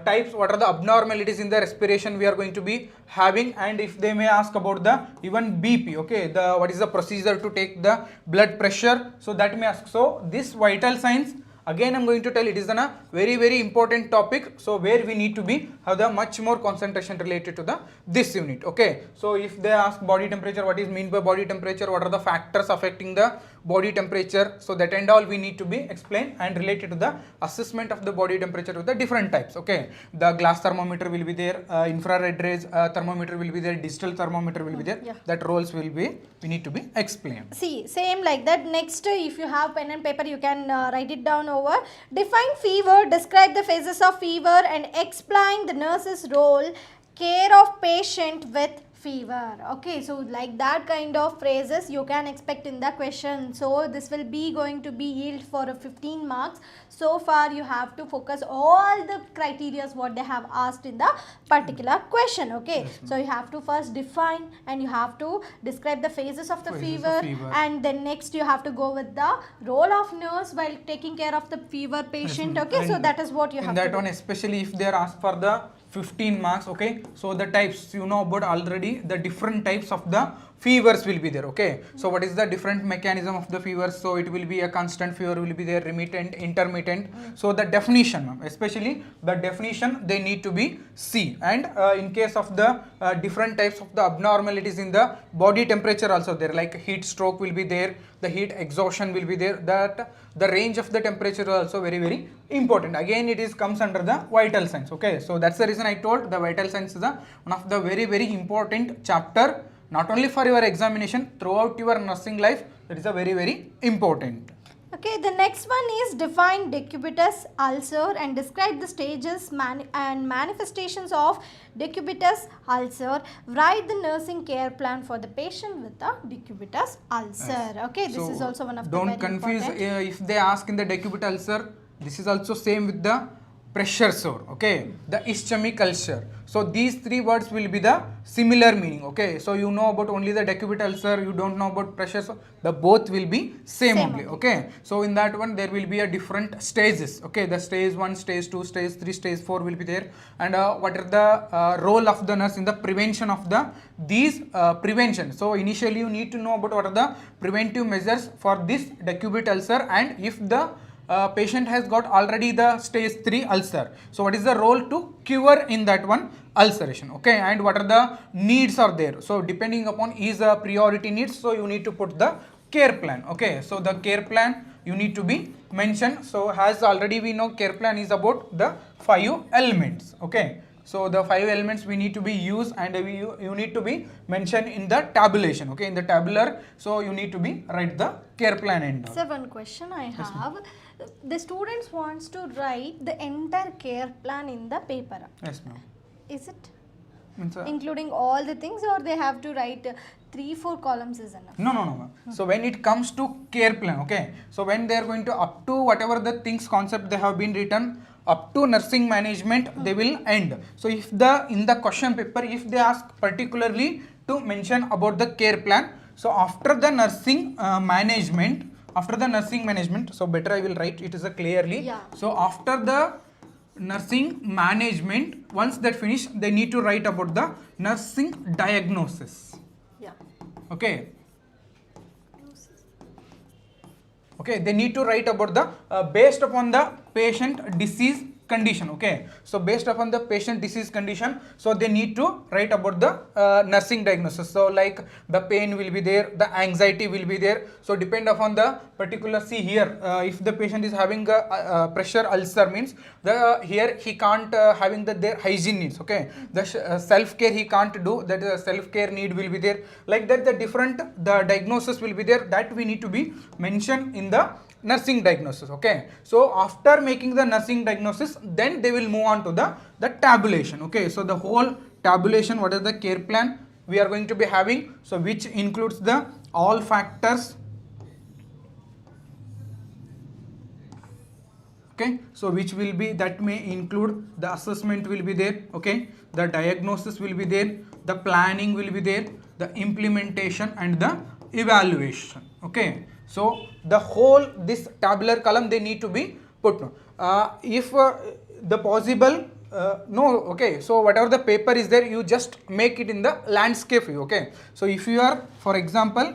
types, what are the abnormalities in the respiration we are going to be having, and if they may ask about the even BP, okay, the what is the procedure to take the blood pressure, so that may ask. So this vital signs, again I'm going to tell, it is a very important topic, so where we need to be have the much more concentration related to the this unit. Okay, so if they ask body temperature, what is mean by body temperature, what are the factors affecting the body temperature, so that and all we need to be explained and related to the assessment of the body temperature with the different types. Okay, the glass thermometer will be there, infrared rays thermometer will be there, digital thermometer will be there. Yeah. That roles will be, we need to be explained. See, same like that. Next, if you have pen and paper, you can write it down over. Define fever, describe the phases of fever and explain the nurse's role, care of patient with fever. Okay, so like that kind of phrases you can expect in the question. So this will be going to be yield for a 15 marks. So far you have to focus all the criteria what they have asked in the particular question. Okay, Yes, so you have to first define and you have to describe the phases of the Phases of fever, fever. and then next you have to go with the role of nurse while taking care of the fever patient. ma'am. Okay, so And that is what you in have that to one, do. especially if they are asked for the 15 marks, okay, so the types, you know about already, the different types of the fevers will be there. Okay, so what is the different mechanism of the fever? So it will be a constant fever will be there, remittent, intermittent. So the definition, ma'am, especially the definition they need to be C, and in case of the different types of the abnormalities in the body temperature also there, like heat stroke will be there, the heat exhaustion will be there, that the range of the temperature is also very important. Again, it is comes under the vital signs. Okay, so that's the reason I told the vital signs is one of the very important chapter, not only for your examination, throughout your nursing life. That is a very important. Okay, the next one is define decubitus ulcer and describe the stages and manifestations of decubitus ulcer. Write the nursing care plan for the patient with the decubitus ulcer. Okay, this So is also one of the don't very confuse important. if they ask in the decubitus ulcer, this is also same with the pressure sore. Okay, the ischemic ulcer. So these three words will be the similar meaning. Okay, so you know about only the decubitus ulcer, you don't know about pressure sore, the both will be same only. Okay, so in that one there will be a different stages. Okay, the stage 1, stage 2, stage 3, stage 4 will be there, and what are the role of the nurse in the prevention of the these prevention. So initially you need to know about what are the preventive measures for this decubitus ulcer, and if the patient has got already the stage 3 ulcer, so what is the role to cure in that one ulceration. Okay, and what are the needs are there, so depending upon is a priority needs, so you need to put the care plan. Okay, so the care plan you need to be mentioned. So as already we know, care plan is about the 5 elements. Okay, so the 5 elements we need to be used, and you need to be mentioned in the tabulation. Okay, in the tabular, so you need to be write the care plan and all. So one question I have, the students wants to write the entire care plan in the paper. Yes, ma'am. Is it Means, including all the things, or they have to write 3-4 columns is enough? no, ma'am. So when it comes to care plan, okay, so when they are going to up to whatever the things concept they have been written up to nursing management, they will end. So if the in the question paper, if they ask particularly to mention about the care plan, so after the nursing management, so better I will write it is a clearly. Yeah. So after the nursing management, once that finish, they need to write about the nursing diagnosis. Yeah. Okay, they need to write about the based upon the patient disease condition. Okay, so based upon the patient disease condition, so they need to write about the nursing diagnosis. So like the pain will be there, the anxiety will be there. So depend upon the particular, see here, if the patient is having a pressure ulcer, means the here he can't having the their hygiene needs. Okay, the self care he can't do, that self care need will be there. Like that, the different the diagnosis will be there, that we need to be mentioned in the nursing diagnosis. Okay, so after making the nursing diagnosis, then they will move on to the tabulation. Okay, so the whole tabulation, what is the care plan we are going to be having, so which includes the all factors. Okay, so which will be, that may include the assessment will be there. Okay, the diagnosis will be there, the planning will be there, the implementation and the evaluation. Okay, so the whole this tabular column they need to be put. If the possible no, okay, so whatever the paper is there, you just make it in the landscape view. Okay, so if you are, for example,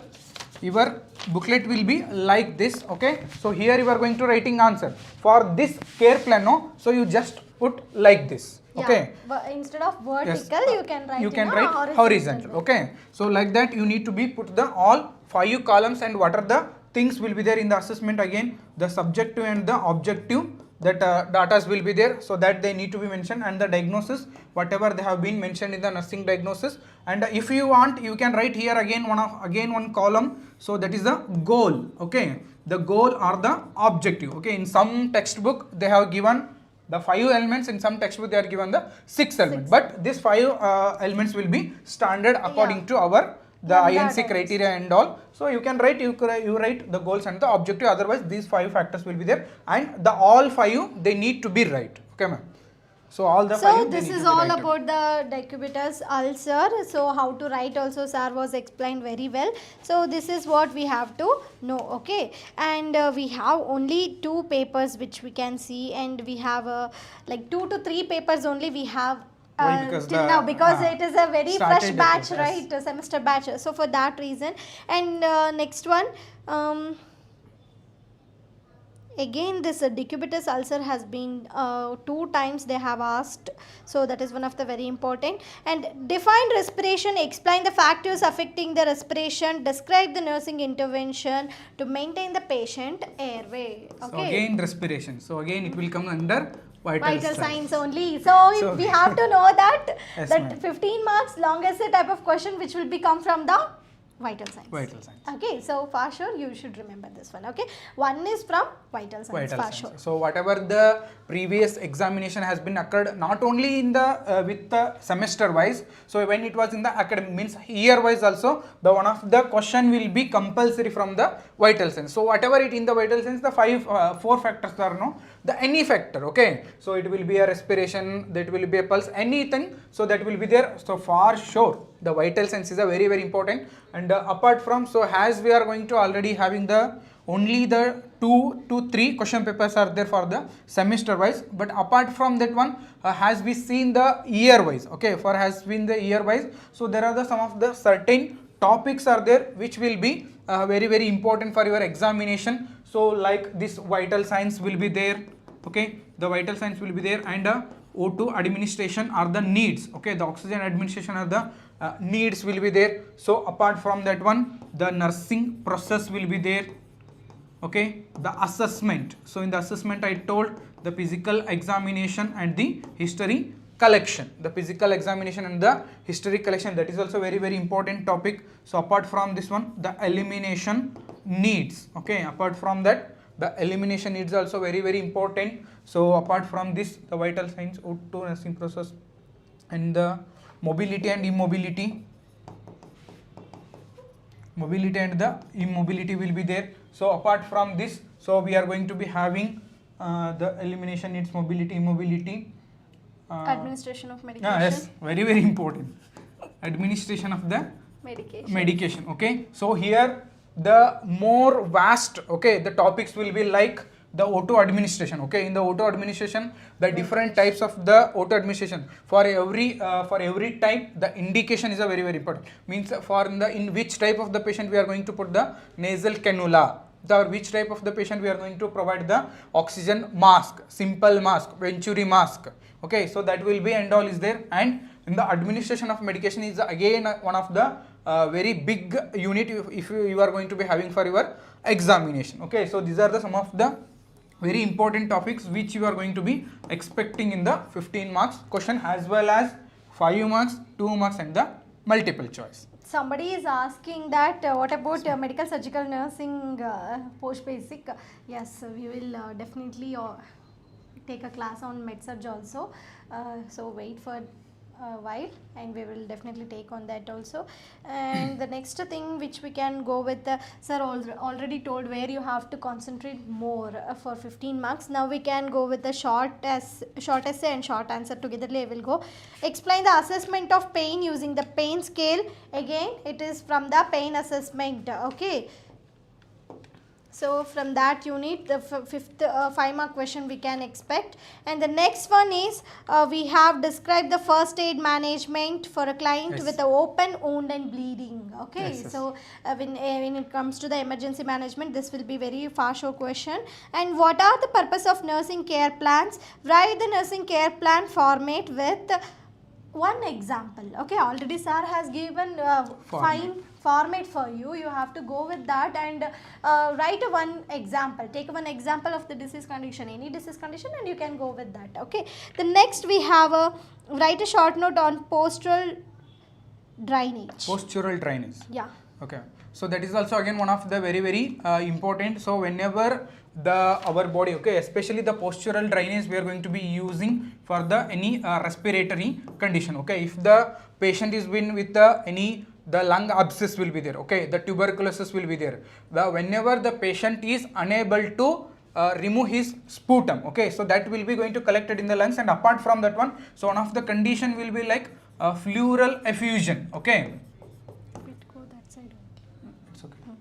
your booklet will be like this. Okay, so here you are going to writing answer for this care plan, no, so you just put like this. Okay, but instead of vertical, yes, you can write, horizontal. Okay, so like that you need to be put the all 5 columns, and what are the things will be there in the assessment. Again, the subjective and the objective, that data will be there, so that they need to be mentioned, and the diagnosis whatever they have been mentioned in the nursing diagnosis. And if you want, you can write here again one column, so that is the goal. Okay, the goal or the objective. Okay, in some textbook they have given the 5 elements, in some textbook they are given the 6 elements, but these 5 elements will be standard according to our the INC criteria and all. So you can write, you write the goals and the objective, otherwise these 5 factors will be there, and the all 5 they need to be right. Okay ma'am, so all the 5. So this is all about the decubitus ulcer. So how to write also sir was explained very well. So this is what we have to know. Okay, and we have only 2 papers which we can see, and we have like 2 to 3 papers only we have till now, because it is a very fresh batch, right, semester batch. So for that reason, and next one, again this decubitus ulcer has been 2 times they have asked, so that is one of the very important. And define respiration, explain the factors affecting the respiration, describe the nursing intervention to maintain the patient airway. Okay, so again respiration, so again it will come under vital signs only. So we have to know that yes, that 15 marks long essay type of question which will be come from the vital signs. Vital signs. Okay, so for sure you should remember this one. Okay, one is from vital signs for sure. So whatever the previous examination has been occurred, not only in the with the semester wise, so when it was in the academic, means year wise also, the one of the question will be compulsory from the vital signs. So whatever it in the vital signs, the 4 factors are no, the any factor. Okay, so it will be a respiration, that will be a pulse, anything, so that will be there. So for sure the vital signs is a very important. And apart from, so as we are going to already having the only the 2 to 3 question papers are there for the semester wise, but apart from that one, has we seen the year wise. Okay, for has been the year wise, so there are the some of the certain topics are there which will be very important for your examination. So like this vital signs will be there. Okay, the vital signs will be there, and O2 administration are the needs. Okay, the oxygen administration are the needs will be there. So apart from that one, the nursing process will be there. Okay, the assessment. So in the assessment I told the physical examination and the history collection. The physical examination and the history collection, that is also very important topic. So apart from this one, the elimination needs. Okay, apart from that, the elimination needs also very important. So apart from this, the vital signs, O2 nursing process, and the mobility and immobility. Mobility and the immobility will be there. So apart from this, so we are going to be having the elimination needs, mobility, immobility. Administration of medication. Yes, very important. Administration of the medication. Okay, so here the more vast, okay, the topics will be like the O2 administration. Okay, in the O2 administration, the different types of the O2 administration, for every type the indication is a very important. Means for in which type of the patient we are going to put the nasal cannula. which type of the patient we are going to provide the oxygen mask, simple mask, venturi mask. Okay, so that will be and all is there. And in the administration of medication is again one of the very big unit if you are going to be having for your examination. Okay, so these are the some of the very important topics which you are going to be expecting in the 15 marks question as well as 5 marks, 2 marks and the multiple choice. Somebody is asking that what about medical surgical nursing post basic? Yes, we will definitely take a class on med-surg also. So wait for a while and we will definitely take on that also. And the next thing which we can go with, sir already told where you have to concentrate more for 15 marks. Now we can go with the short essay and short answer togetherly. I will go. Explain the assessment of pain using the pain scale. Again it is from the pain assessment. Okay. So from that unit, the fifth 5-mark question we can expect. And the next one is we have described the first aid management for a client yes. with an open wound and bleeding. Okay, yes, yes. so when it comes to the emergency management, this will be very fast show question. And what are the purpose of nursing care plans? Write the nursing care plan format with one example. Okay, already sir has given fine format for you. You have to go with that and write one example. Take one example of the disease condition, any disease condition, and you can go with that. Okay. The next we have write a short note on postural drainage. Postural drainage. Yeah. Okay. So that is also again one of the very important. So whenever our body, okay, especially the postural drainage we are going to be using for the any respiratory condition. Okay, if the patient is been with the lung abscess will be there. Okay, the tuberculosis will be there. Whenever the patient is unable to remove his sputum, okay, so that will be going to collected in the lungs. And apart from that one, so one of the condition will be like pleural effusion. Okay.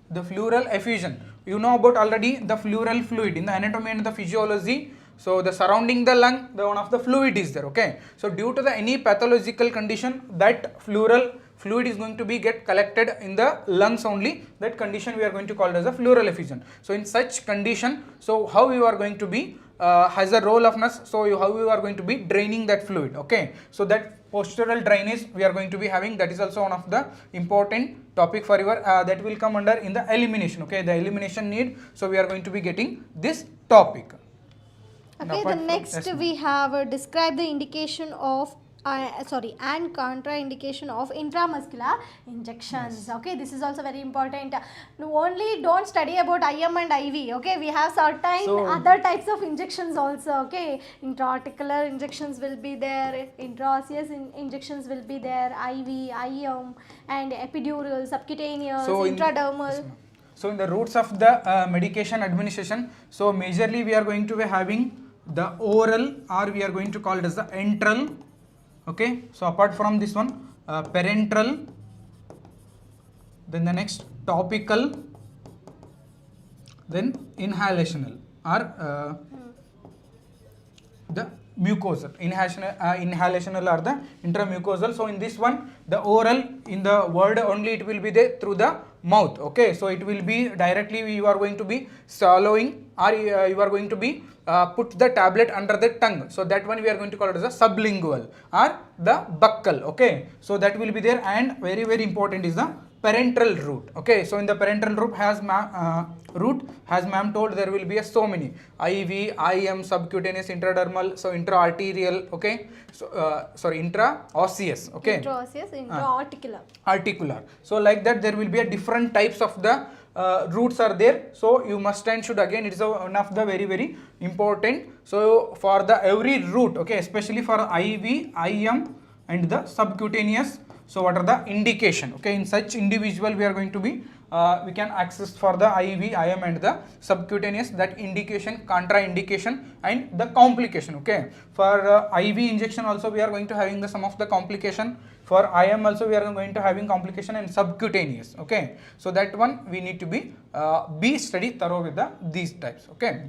The pleural effusion, you know about already the pleural fluid in the anatomy and the physiology. So the surrounding the lung, the one of the fluid is there. Okay, so due to the any pathological condition, that pleural fluid is going to be get collected in the lungs only. That condition we are going to call as a pleural effusion. So in such condition, so how you are going to be has a role of nurse. So how you are going to be draining that fluid. Okay, so that postural drainage we are going to be having, that is also one of the important topic for your that will come under in the elimination. Okay, the elimination need, so we are going to be getting this topic. Okay, the next we have describe the indication of and contraindication of intramuscular injections. Yes. Okay, this is also very important. Only don't study about IM and IV. Okay, we have certain other types of injections also. Okay, intra-articular injections will be there, intraosseous injections will be there, IV, IM, and epidural, subcutaneous, intradermal. So in the routes of the medication administration, so majorly we are going to be having the oral, or we are going to call it as the enteral. Okay, so apart from this one, parenteral, then the next topical, then inhalational, or the mucosal. Inhalational are the intramucosal. So in this one, the oral, in the word only it will be there through the mouth. Okay, so it will be directly you are going to be swallowing, or you are going to be put the tablet under the tongue. So that one we are going to call it as a sublingual or the buccal. Okay, so that will be there. And very important is the parenteral route. Okay, so in the parenteral route has ma'am told there will be so many IV, IM, subcutaneous, intradermal, so intra-arterial. Okay, so sorry, intraosseous. Okay, intraosseous, intra-articular. Articular. So like that there will be a different types of the routes are there. So you must and should, again it is one of the very important. So for the every route, okay, especially for IV, IM and the subcutaneous, so what are the indication? Okay, in such individual we are going to be we can access for the IV, IM and the subcutaneous, that indication, contraindication and the complication. Okay, for IV injection also we are going to having the some of the complication. For IM also we are going to having complication, and subcutaneous. Okay, so that one we need to be study thorough with these types. Okay.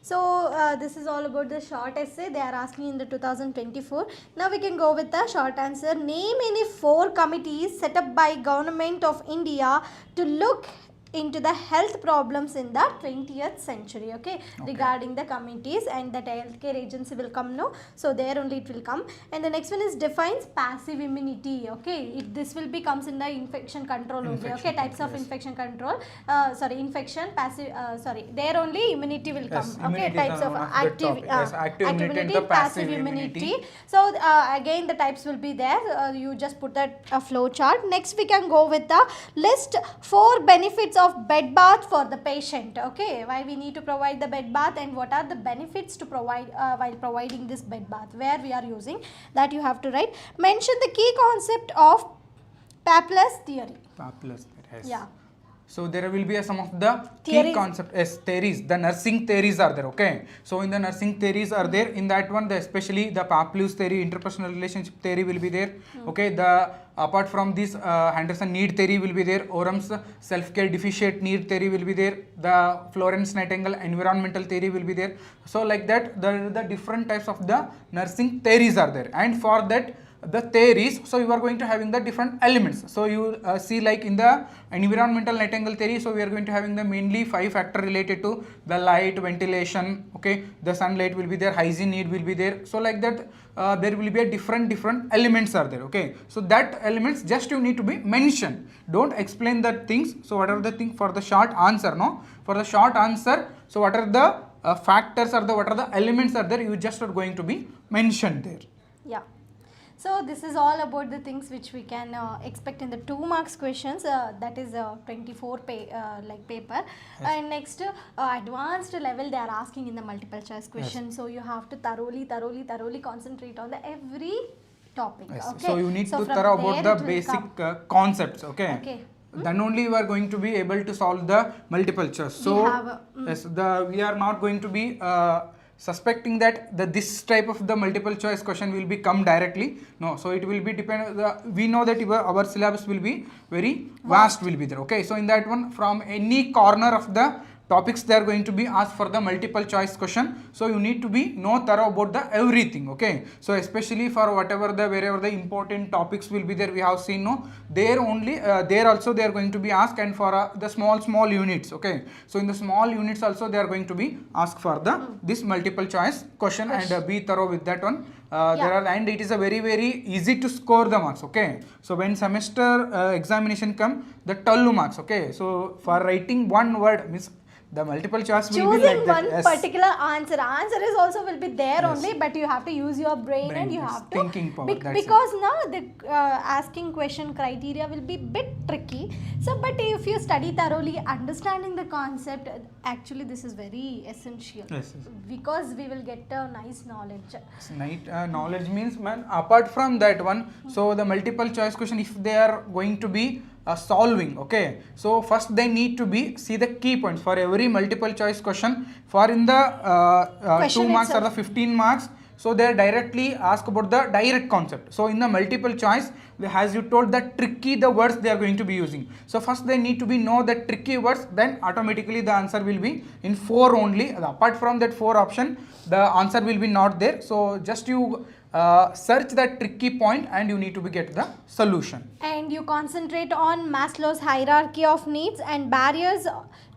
So this is all about the short essay they are asking in the 2024. Now we can go with the short answer. Name any 4 committees set up by Government of India to look into the health problems in the 20th century, okay, regarding the committees, and that healthcare agency will come, no, so there only it will come. And the next one is defines passive immunity, okay, this will be comes in the infection control only, okay, types of infection control, infection, passive, there only immunity will come, okay, types of active immunity and passive immunity. So again the types will be there, you just put that flow chart. Next we can go with the list 4 benefits of bed bath for the patient, okay, why we need to provide the bed bath and what are the benefits to provide while providing this bed bath, where we are using, that you have to write. Mention the key concept of Pappler's theory. Pappler's theory, yes. Yeah. So there will be some of the Theories. key concept, yes, theories, the nursing theories are there, okay. So in the nursing theories are there, in that one, especially the Pappler's theory, interpersonal relationship theory will be there, okay. The apart from this, Henderson need theory will be there, Orum's self-care deficient need theory will be there, the Florence Nightingale environmental theory will be there. So like that, the different types of the nursing theories are there, and for that, the theories, so you are going to having the different elements. So you see like in the environmental Nightingale theory, so we are going to having the mainly 5 factor related to the light, ventilation, okay, the sunlight will be there, hygiene need will be there. So like that there will be a different elements are there, okay. So that elements just you need to be mentioned, don't explain that things. So what are the things for the short answer, no, for the short answer, so what are the factors or the what are the elements are there, you just are going to be mentioned there. Yeah. So this is all about the things which we can expect in the 2 marks questions, that is 24 paper. And next advanced level they are asking in the multiple choice question. Yes. So you have to thoroughly concentrate on the every topic. Yes. Okay. So you need to thorough about the basic concepts, okay. Okay. Then only you are going to be able to solve the multiple choice. So yes, we are not going to be suspecting that this type of the multiple choice question will be come directly, no, so it will be depend, we know that our syllabus will be very vast will be there, okay. So in that one, from any corner of the topics they are going to be asked for the multiple choice question, so you need to be know thorough about the everything, okay. So especially for whatever the wherever the important topics will be there, we have seen, no, there only there also they are going to be asked, and for the small units, okay. So in the small units also they are going to be asked for the this multiple choice question, and be thorough with that one. There are, and it is a very easy to score the marks, okay. So when semester examination come, the 12 marks, okay. So for writing one word means the multiple choice will be like that. Choosing one particular answer is also will be there only, but you have to use your brain and you have to thinking power, because now the asking question criteria will be bit tricky. So but if you study thoroughly, understanding the concept, actually this is very essential. Yes. Because we will get a nice knowledge. Knowledge means, man, apart from that one, so the multiple choice question, if they are going to be solving, okay, so first they need to be see the key points for every multiple choice question. For in the 2 marks or the 15 marks, so they are directly ask about the direct concept. So in the multiple choice, as you told, the tricky the words they are going to be using. So first they need to be know the tricky words, then automatically the answer will be in 4 only. Apart from that 4 option, the answer will be not there. So just you search that tricky point and you need to be get the solution. And you concentrate on Maslow's hierarchy of needs and barriers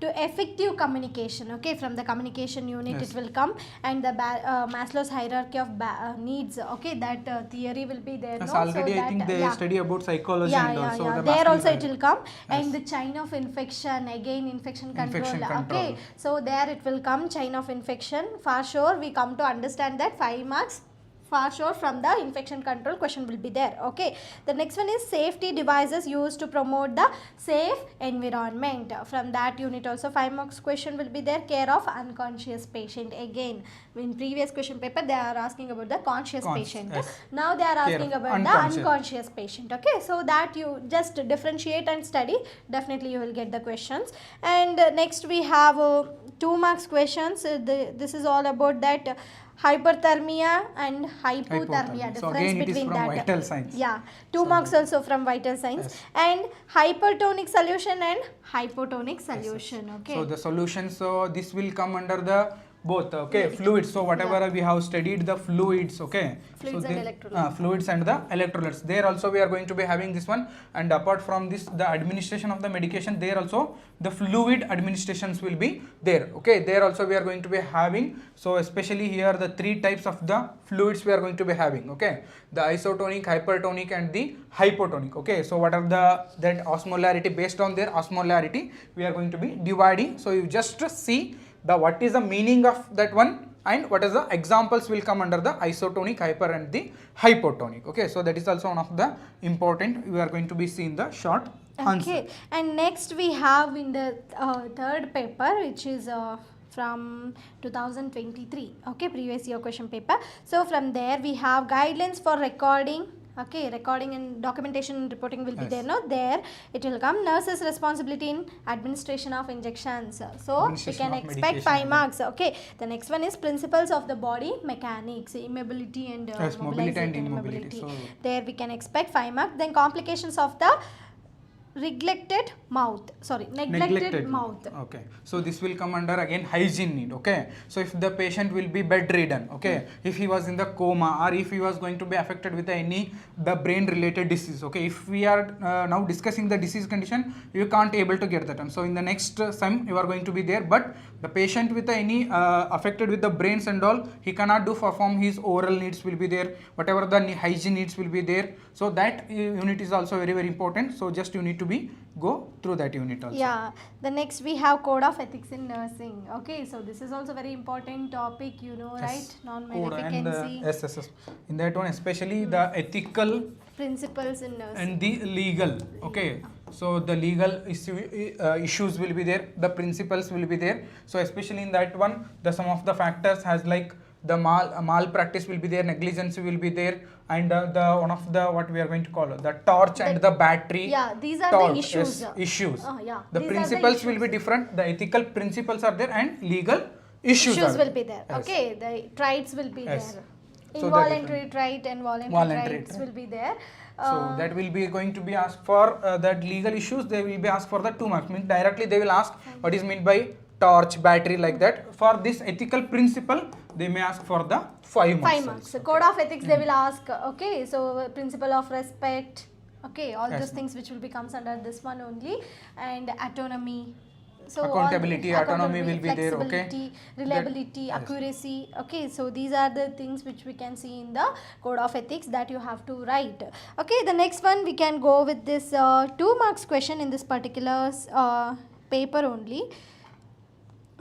to effective communication, okay. From the communication unit, yes, it will come, and the Maslow's hierarchy of needs, okay, that theory will be there. Yes, no? already so I think they study about psychology and also the there also it will come. Yes. And the chain of infection, again infection control, okay. So there it will come, chain of infection, for sure we come to understand that 5 marks. For sure from the infection control question will be there, okay. The next one is safety devices used to promote the safe environment. From that unit also 5 marks question will be there. Care of unconscious patient, again in previous question paper they are asking about the conscious patient, yes. Now they are asking about the unconscious patient, okay. So that you just differentiate and study, definitely you will get the questions. And next we have 2 marks questions. This is all about that hyperthermia and hypothermia, so difference again, it between is from that. vital signs. Yeah, 2 marks also from vital signs, yes. And hypertonic solution and hypotonic solution, yes. Okay. So the solution, so this will come under the both, okay, fluids. So whatever we have studied the fluids, okay, Fluids so and they- electrolytes. fluids and the electrolytes, there also we are going to be having this one. And apart from this, the administration of the medication, there also the fluid administrations will be there, okay, there also we are going to be having. So especially here the three types of the fluids we are going to be having, okay, the isotonic, hypertonic and the hypotonic, okay. So what are the that osmolarity, based on their osmolarity we are going to be dividing. So you just see the what is the meaning of that one and what is the examples will come under the isotonic, hyper and the hypotonic, okay. So that is also one of the important we are going to be seeing the short answer. Okay, and next we have in the third paper, which is from 2023, okay, previous year question paper. So from there we have guidelines for recording. Okay, recording and documentation and reporting will be there. No, there it will come. Nurses' responsibility in administration of injections. So we Administration can of expect medication. 5 marks. Okay, the next one is principles of the body mechanics, immobility and Yes, mobility and immobility. immobility. So There we can expect 5 marks. Then complications of the neglected mouth. Neglected mouth. Okay, so this will come under again hygiene need, okay. So if the patient will be bedridden, okay, if he was in the coma or if he was going to be affected with any the brain related disease, okay, if we are now discussing the disease condition, you can't able to get that one. So in the next sem you are going to be there, but the patient with any affected with the brains and all, he cannot do perform his oral needs will be there, whatever the hygiene needs will be there. So that unit is also very very important. So just you need to be go through that unit also. Yeah, the next we have code of ethics in nursing. Okay, so this is also very important topic, you know, right? Code and Non-maleficency, yes. In that one especially the ethical principles in nursing. and the legal, okay. So the legal issues will be there, the principles will be there. So especially in that one, the some of the factors has like the malpractice will be there, negligence will be there, and the one of the what we are going to call the torch and the battery. Yeah, these are torch, the issues. yes, issues. Yeah, The these are the principles will issues. be different. The ethical principles are there and legal issues are will be there. Yes. Okay, the traits will be Yes. there. So Involuntary trait and voluntary Voluntary traits trait. will be there. So that will be going to be asked for that legal issues. They will be asked for the 2 marks. Means directly they will ask what is meant by torch, battery, like that. For this ethical principle, they may ask for the 5 marks. 5 marks. So code of ethics they will ask. Okay, so principle of respect. Okay, all Yes, those ma'am. things which will be comes under this one only, and autonomy. So Accountability, autonomy will be there, okay. flexibility, reliability, Yes. accuracy. Okay, so these are the things which we can see in the code of ethics that you have to write. Okay, the next one we can go with this 2 marks question in this particular paper only.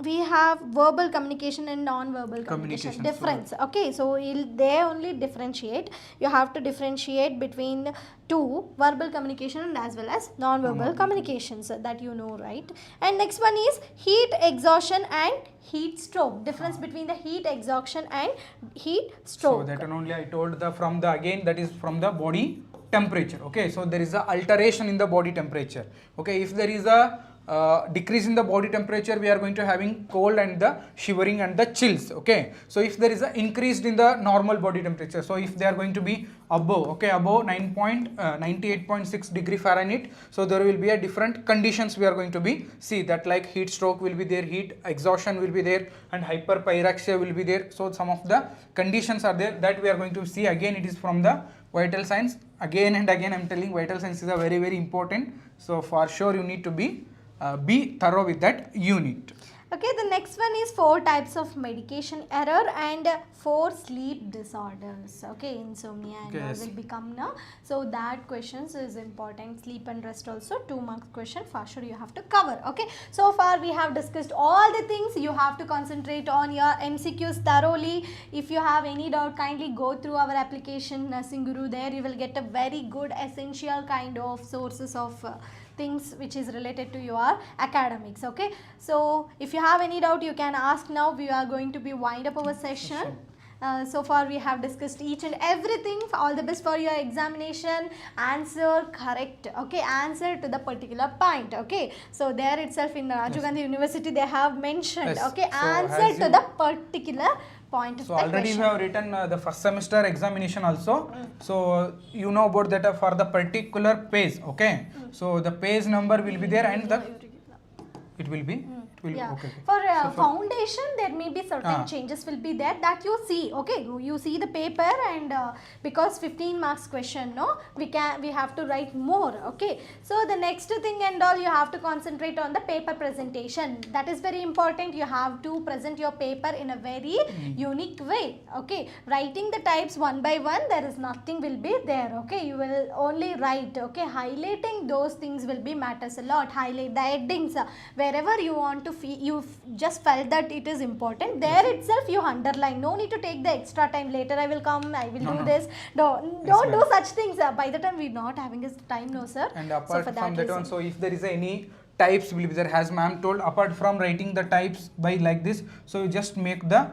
We have verbal communication and non-verbal communication. Communication, Difference. Okay, so they only differentiate. You have to differentiate between two, verbal communication and as well as non-verbal communications, that you know, right? And next one is heat exhaustion and heat stroke. Difference between the heat exhaustion and heat stroke. So that one only I told the from the again that is from the body temperature. Okay, so there is a alteration in the body temperature. Okay, if there is a decrease in the body temperature, we are going to having cold and the shivering and the chills. Okay, so if there is a increased in the normal body temperature, so if they are going to be above, okay, above 98.6 degree Fahrenheit, so there will be a different conditions we are going to be see that, like heat stroke will be there, heat exhaustion will be there, and hyperpyraxia will be there. So some of the conditions are there that we are going to see. Again, it is from the vital signs. Again and again I am telling, vital signs is a very very important. So for sure you need to be thorough with that unit. Okay, the next one is 4 types of medication error and 4 sleep disorders. Okay, insomnia and all Yes. will become now. So that questions is important. Sleep and rest also 2 marks question for sure you have to cover. Okay, so far we have discussed all the things. You have to concentrate on your MCQs thoroughly. If you have any doubt, kindly go through our application Nursing Guru. There you will get a very good essential kind of sources of things which is related to your academics. Okay, so if you have any doubt you can ask now. We are going to be wind up our session. So far we have discussed each and everything. All the best for your examination. Answer correct. Okay, answer to the particular point. Okay, so there itself in Rajiv Gandhi University they have mentioned. Yes. Okay, So answer as to you- the particular point of So the already question. we have written the first semester examination also. So you know about that for the particular page. Okay, so the page number will be there and the it will be will Yeah. okay. For So foundation, there may be certain changes will be there that you see. Okay, you see the paper, and because 15 marks question, no, we have to write more. Okay, so the next thing and all, you have to concentrate on the paper presentation. That is very important. You have to present your paper in a very unique way. Okay, writing the types one by one, there is nothing will be there. Okay, you will only write. Okay, highlighting those things will be matters a lot. Highlight the headings wherever you want to feel, you just felt that it is important, there itself you underline. No need to take the extra time, later I will come, I will do this. Don't do such things. By the time we're not having this time, no sir. And apart so from that one, so if there is any types will be there, as ma'am told, apart from writing the types by like this, so you just make the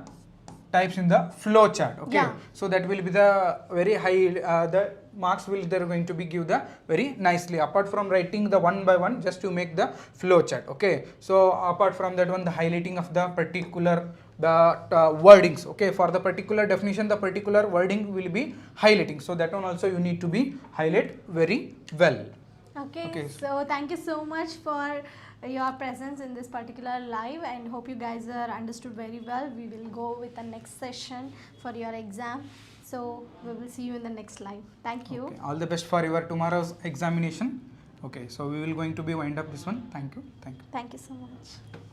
types in the flow chart. Okay, Yeah. so that will be the very high, the marks will they're going to be give the very nicely. Apart from writing the one by one, just to make the flow chart. Okay, so apart from that one, the highlighting of the particular the wordings. Okay, for the particular definition, the particular wording will be highlighting, so that one also you need to be highlight very well. Okay, so thank you so much for your presence in this particular live, and hope you guys are understood very well. We will go with the next session for your exam, so we will see you in the next live. Thank you. Okay. All the best for your tomorrow's examination. Okay, so we will going to be wind up this one. Thank you. Thank you so much.